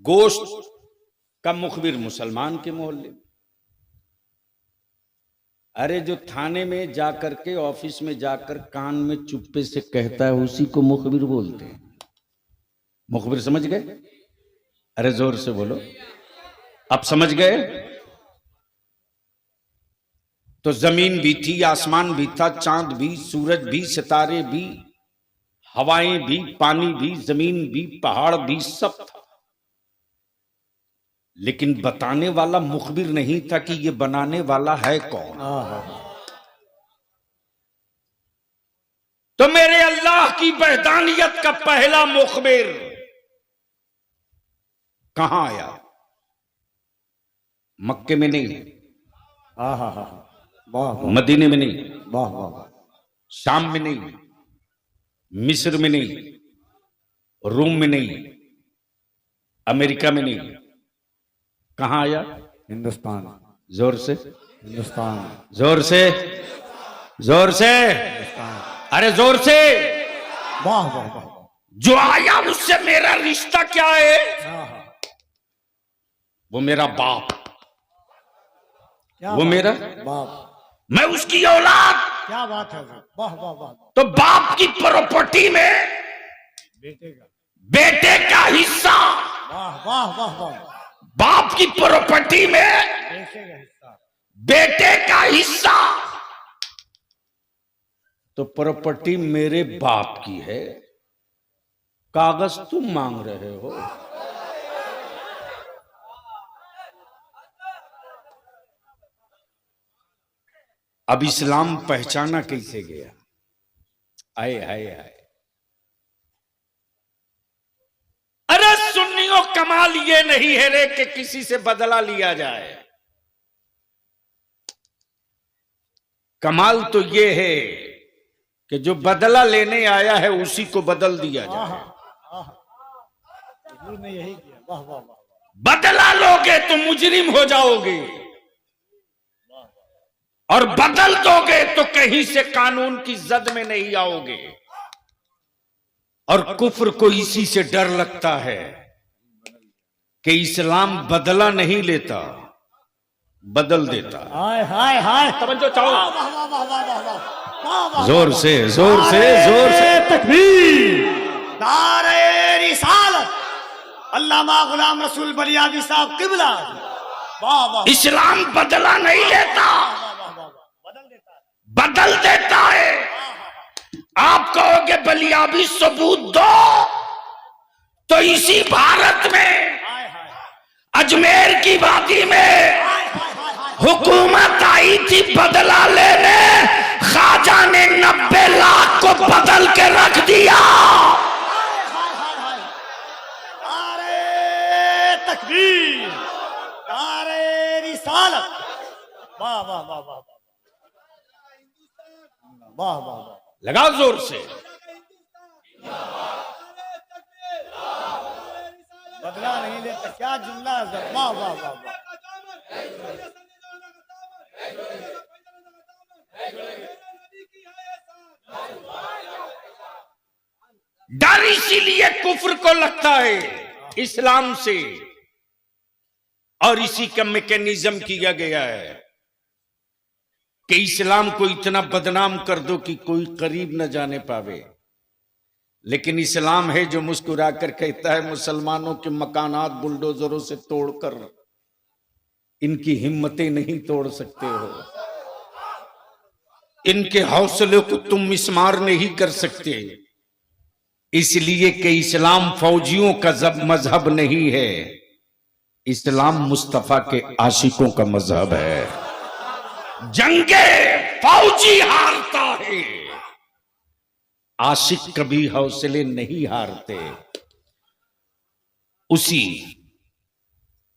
गोश्त का मुखबिर मुसलमान के मोहल्ले में। अरे जो थाने में जाकर के ऑफिस में जाकर कान में चुप्पे से कहता है उसी को मुखबिर बोलते हैं। मुखबिर समझ गए? अरे जोर से बोलो, अब समझ गए? तो जमीन भी थी, आसमान भी था, चांद भी, सूरज भी, सितारे भी, हवाएं भी, पानी भी, जमीन भी, पहाड़ भी, सब था। लेकिन बताने वाला मुखबिर नहीं था कि ये बनाने वाला है कौन। तो मेरे अल्लाह की वहदानियत का पहला मुखबिर कहां आया? मक्के में नहीं, मदीने में नहीं, शाम में नहीं, मिस्र में नहीं, रोम में नहीं, अमेरिका में नहीं, कहां आया? हिंदुस्तान। जोर से, हिंदुस्तान। जोर से, जोर से, अरे जोर से। वाह वाह वाह। जो आया उससे मेरा रिश्ता क्या है? वो मेरा बाप, वो मेरा बाप, मैं उसकी औलाद। क्या बात है। वाह वाह वाह। तो बाप की प्रॉपर्टी में बेटे का हिस्सा, वाह वाह वाह वाह। बाप की प्रॉपर्टी में बेटे का हिस्सा। तो प्रॉपर्टी मेरे बाप की है, कागज तुम मांग रहे हो। अब इस्लाम पहचाना कैसे गया? आए हाय हाय। अरे सुन्नियों, कमाल ये नहीं है रे कि किसी से बदला लिया जाए। कमाल तो ये है कि जो बदला लेने आया है उसी को बदल दिया जाए। यही किया। वाह वाह वाह। बदला लोगे तो मुजरिम हो जाओगे, और बदल दोगे तो कहीं से कानून की जद में नहीं आओगे। और कुफ्र को इसी से डर लगता है कि इस्लाम बदला नहीं लेता, बदल देता। हाय हाय हाय। तवज्जो चाहो। वाह वाह वाह वाह वाह वाह। जोर से, जोर से, जोर से तकबीर। नारे रिसालत। अल्लामा गुलाम रसूल बलियाबी साहब किबला। वाह वाह। इस्लाम बदला नहीं लेता, बदल देता है। आप कहोगे बलियाबी सबूत दो, तो इसी भारत में अजमेर की वादी में हुकूमत आई थी बदला लेने। ख्वाजा ने 90 बदल के रख दिया। नारे तकबीर, नारे रिसालत। वाह वाह वाह वाह वाह वाह वाह। लगाओ जोर से। बदला नहीं लेता, क्या जुमला है। वाह वाह वाह वाह। डर इसीलिए कुफ्र को लगता है इस्लाम से, और इसी का मैकेनिज्म किया गया है कि इस्लाम को इतना बदनाम कर दो कि कोई करीब न जाने पावे। लेकिन इस्लाम है जो मुस्कुराकर कहता है मुसलमानों के मकानात बुलडोजरों से तोड़कर इनकी हिम्मतें नहीं तोड़ सकते हो, इनके हौसले को तुम मिसमार नहीं कर सकते। इसलिए कि इस्लाम फौजियों का मजहब नहीं है, इस्लाम मुस्तफा के आशिकों का मजहब है। जंगे फौजी हारता है, आशिक कभी हौसले नहीं हारते।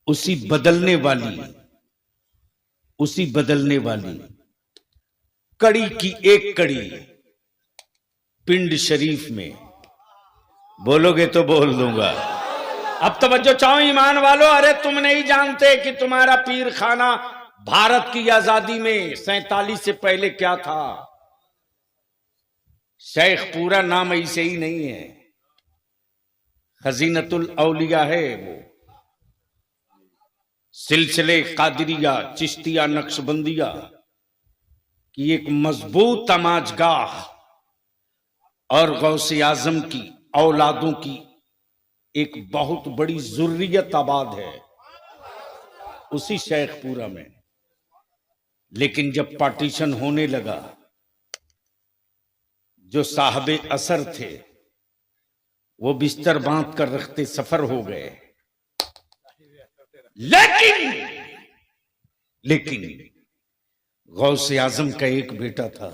उसी बदलने वाली कड़ी की एक कड़ी पिंड शरीफ में, बोलोगे तो बोल दूंगा। अब तवज्जो चाहो ईमान वालों, अरे तुम नहीं जानते कि तुम्हारा पीर खाना भारत की आजादी में 47 से पहले क्या था। शेख पूरा नाम ऐसे ही नहीं है, खजीनतुल औलिया है वो। सिलसिले कादरिया चिश्तिया नक्शबंदिया की एक मजबूत तमाजगाह और गौसे आजम की औलादों की एक बहुत बड़ी जुर्रियत आबाद है उसी शेखपुरा में। लेकिन जब पार्टीशन होने लगा, जो साहबे असर थे वो बिस्तर बांध कर रखते सफर हो गए। लेकिन गौसे आजम का एक बेटा था,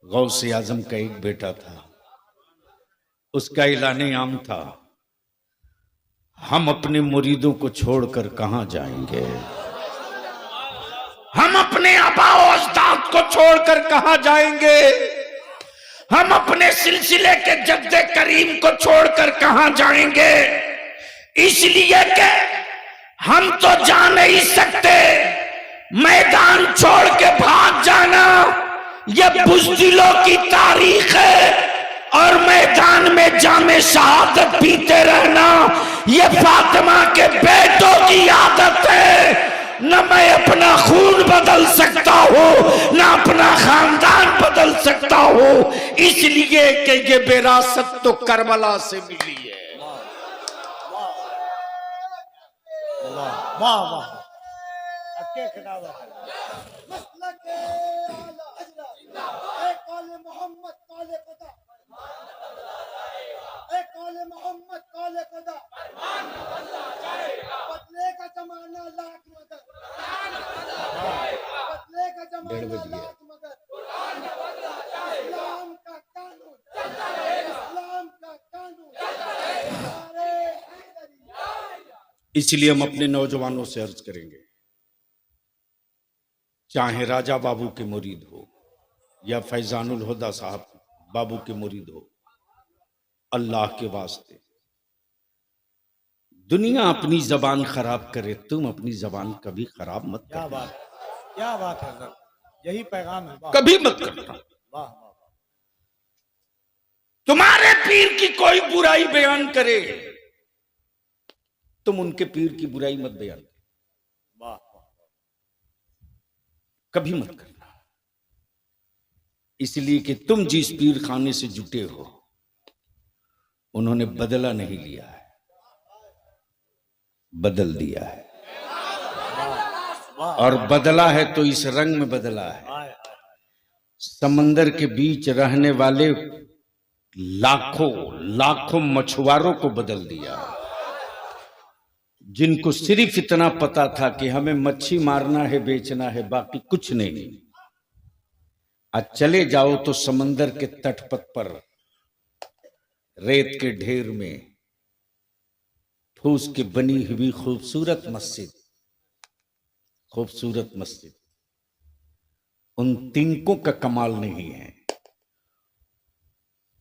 गौसे आजम का एक बेटा था, उसका ऐलाने आम था, हम अपने मुरीदों को छोड़कर कहां जाएंगे, हम अपने आबाओ अजदाद को छोड़कर कहां जाएंगे, हम अपने सिलसिले के जद्दे करीम को छोड़कर कहां जाएंगे। इसलिए कि हम तो जा नहीं सकते, मैदान छोड़ के भाग जाना ये बुज़दिलों की तारीख है, और मैदान में जामे शहादत पीते रहना ये फातिमा के बेटों की आदत है। न मैं अपना खून बदल सकता हूं, न अपना खानदान बदल सकता हूं, इसलिए कि ये विरासत तो करबला से मिली है। वाह वाह। अक्के खिलावा मसलके आला हजरत, ए कौले मोहम्मद कौले खुदा, ए कौले मोहम्मद कौले खुदा, बदले का जमाना लाख मगर, बदले का जमाना लाख मगर, इस्लाम का कानून, इस्लाम का कानून, सारे हैदरी। इसलिए हम अपने नौजवानों से अर्ज करेंगे, चाहे राजा बाबू के मुरीद हो या फैजानुल हुदा साहब बाबू के मुरीद हो, अल्लाह के वास्ते दुनिया अपनी जबान खराब करे, तुम अपनी जबान कभी खराब मत क्या करना। बात, क्या बात है सर, यही पैगाम है। वाह कभी मत करना। वाह वाह। तुम्हारे पीर की कोई बुराई बयान करे, तुम उनके पीर की बुराई मत बयान करो, वाह कभी मत करना। इसलिए कि तुम जिस पीर खाने से जुटे हो उन्होंने बदला नहीं लिया है, बदल दिया है, और बदला है तो इस रंग में बदला है। समंदर के बीच रहने वाले लाखों लाखों मछुआरों को बदल दिया, जिनको सिर्फ इतना पता था कि हमें मच्छी मारना है, बेचना है, बाकी कुछ नहीं। आज चले जाओ तो समंदर के तटपथ पर रेत के ढेर में फूस की बनी हुई खूबसूरत मस्जिद उन तिनकों का कमाल नहीं है।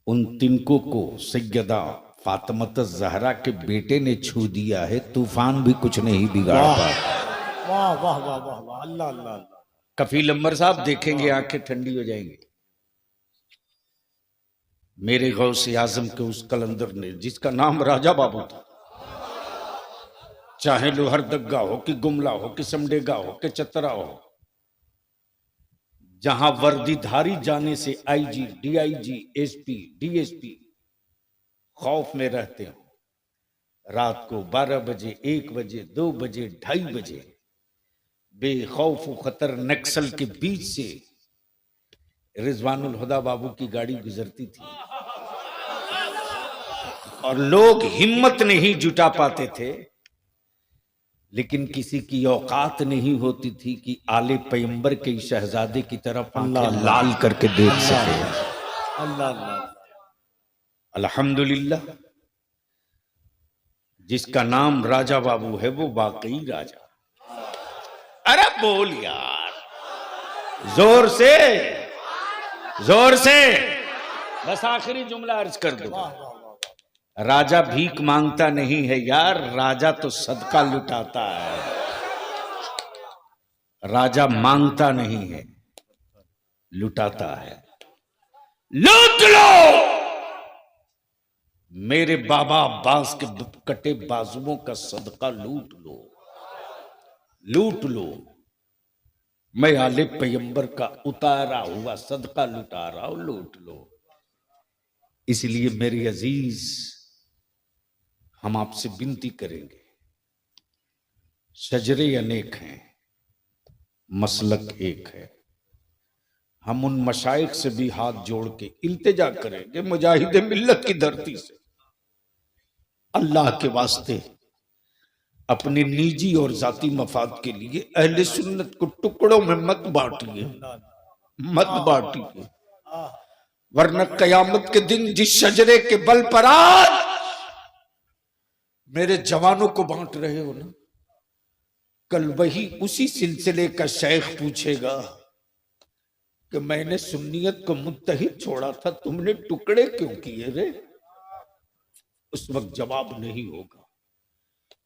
उन तिनकों को सैयदा फातिमा ज़हरा के बेटे ने छू दिया है, तूफान भी कुछ नहीं बिगाड़ पाता। वाह वाह वाह वाह वाह, अल्लाह अल्लाह अल्लाह। कफील अंबर साहब देखेंगे आंखें ठंडी हो जाएंगी। मेरे गौसे आजम के उस कलंदर ने, जिसका नाम राजा बाबू था, चाहे लोहरदगा हो कि गुमला हो कि समडेगा हो कि चतरा हो, जहां वर्दीधारी जाने से आईजी, डीआईजी, एसपी, डीएसपी खौफ में रहते हो। रात को 12 बजे, 1 बजे, 2 बजे, 2:30 बजे बेखौफ खतर नक्सल के बीच से रिजवानुल हुदा बाबू की गाड़ी गुजरती थी और लोग हिम्मत नहीं जुटा पाते थे, लेकिन किसी की औकात नहीं होती थी कि आले पैगंबर के शहजादे की तरफ आंखें लाल करके देख सके। अल्लाह अल्लाह। अल्हम्दुलिल्लाह, जिसका नाम राजा बाबू है वो वाकई राजा। अरे बोल यार, जोर से जोर से। बस आखिरी जुमला अर्ज कर दो। राजा भीख मांगता नहीं है यार, राजा तो सदका लुटाता है। राजा मांगता नहीं है, लुटाता है। लूट लो मेरे बाबा अब्बास के कटे बाजुओं का सदका, लूट लो, लूट लो। मैं आले पैगंबर का उतारा हुआ सदका लुटा रहा हूं, लूट लो। इसलिए मेरे अजीज, हम आपसे विनती करेंगे, शजरे अनेक हैं, मसलक एक है। हम उन मशाइख से भी हाथ जोड़ के इल्तिजा करेंगे, मुजाहिद मिल्लत की धरती से, अल्लाह के वास्ते अपने निजी और जाती मफाद के लिए अहले सुन्नत को टुकड़ों में मत बांटिए, मत बांटिए। वरना कयामत के दिन जिस शजरे के बल पर आज मेरे जवानों को बांट रहे हो ना, कल वही उसी सिलसिले का शेख पूछेगा कि मैंने सुन्नियत को मुत्तहिद छोड़ा था, तुमने टुकड़े क्यों किए रे? उस वक्त जवाब नहीं होगा।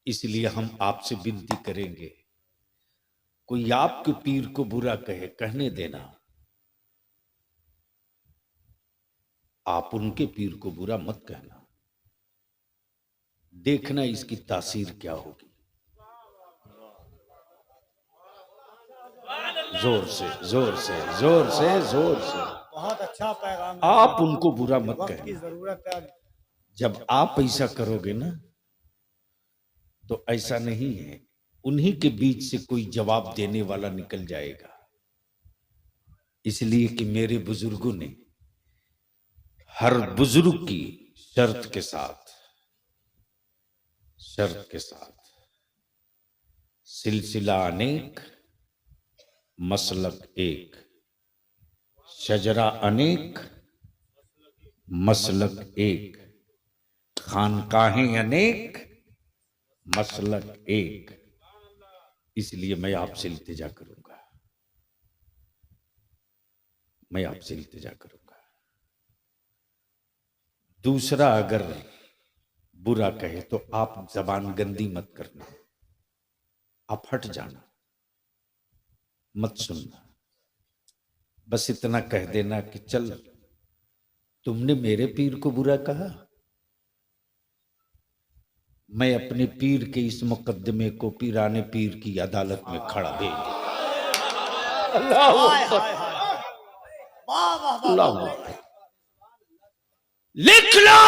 इसलिए हम आपसे विनती करेंगे, कोई आपके पीर को बुरा कहे, कहने देना। आप उनके पीर को बुरा मत कहना, देखना इसकी तासीर क्या होगी। जोर से जोर से जोर से जोर से। बहुत अच्छा पैगाम। आप उनको बुरा मत वक्त की कहना। जरूरत है। जब आप ऐसा करोगे ना, तो ऐसा नहीं है, उन्हीं के बीच से कोई जवाब देने वाला निकल जाएगा। इसलिए कि मेरे बुजुर्गों ने हर बुजुर्ग की शर्त के साथ सिलसिला अनेक, मसलक एक, शजरा अनेक, मसलक एक, खानकाहें अनेक, मसलक एक। इसलिए मैं आपसे इल्तिजा करूंगा, मैं आपसे इल्तिजा करूंगा। दूसरा अगर बुरा कहे तो आप जबान गंदी मत करना, आप हट जाना, मत सुनना। बस इतना कह देना कि चल, तुमने मेरे पीर को बुरा कहा, मैं अपने पीर के इस मुकद्दमे को पीराने पीर की अदालत में खड़ा दे। लिख लो,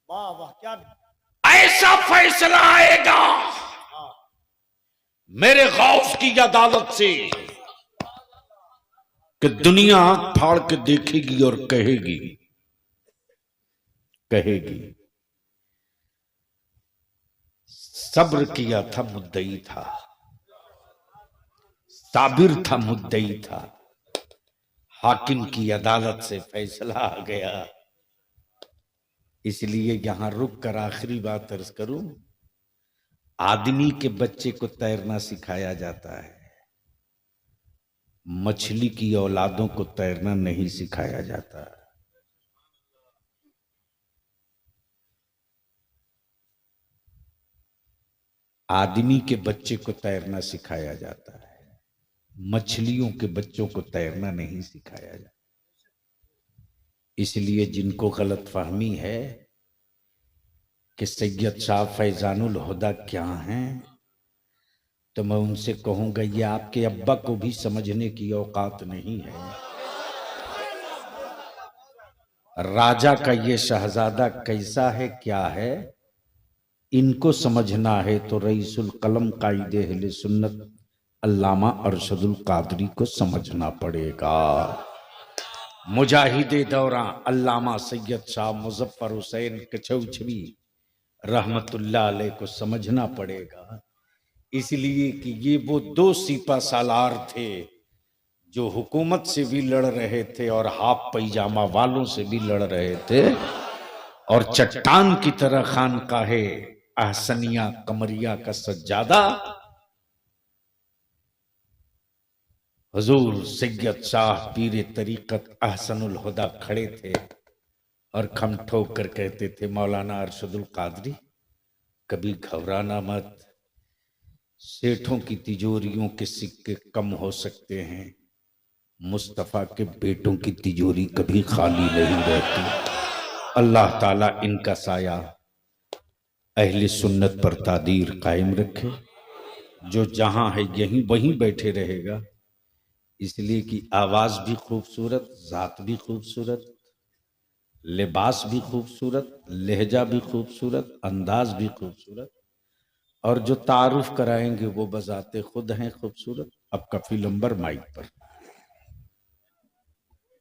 वाह वाह, क्या ऐसा फैसला आएगा मेरे गौस की अदालत से कि दुनिया आंख फाड़ के देखेगी और कहेगी सब्र किया था मुद्दई था, साबिर था मुद्दई था, हाकिम की अदालत से फैसला आ गया। इसलिए यहां रुक कर आखिरी बात अर्ज करूं, आदमी के बच्चे को तैरना सिखाया जाता है, मछली की औलादों को तैरना नहीं सिखाया जाता। आदमी के बच्चे को तैरना सिखाया जाता है, मछलियों के बच्चों को तैरना नहीं सिखाया जाता। इसलिए जिनको गलतफहमी है कि सैयद शाह फैजानुल हुदा क्या हैं, तो मैं उनसे कहूंगा ये आपके अब्बा को भी समझने की औकात नहीं है। राजा का ये शहजादा कैसा है, क्या है, इनको समझना है तो रईसुल कलम कायदे अहले सुन्नत अल्लामा अरशदुल कादरी को समझना पड़ेगा। मुजाहिदे दौरां अल्लामा सैयद शाह मुजफ्फर हुसैन कचौचवी रहमतुल्लाह अलैह को समझना पड़ेगा। इसलिए कि ये वो दो सिपा सालार थे जो हुकूमत से भी लड़ रहे थे और हाफ पैजामा वालों से भी लड़ रहे थे, और चट्टान की तरह खानकाहे अहसनिया कमरिया का सज्जादा हुजूर सैयद शाह पीर तरीकत अहसनुल हुदा खड़े थे और खम ठोक कर कहते थे, मौलाना अरशदुल कादरी कभी घबराना मत, सेठों की तिजोरियों के सिक्के कम हो सकते हैं, मुस्तफ़ा के बेटों की तिजोरी कभी खाली नहीं रहती। अल्लाह ताला इनका साया अहले सुन्नत पर तादीर कायम रखे। जो जहां है यहीं वहीं बैठे रहेगा, इसलिए कि आवाज भी खूबसूरत, जात भी खूबसूरत, लिबास भी खूबसूरत, लहजा भी खूबसूरत, अंदाज भी खूबसूरत, और जो तारुफ कराएंगे वो बजाते खुद हैं खूबसूरत। अब कफील अंबर माइक पर।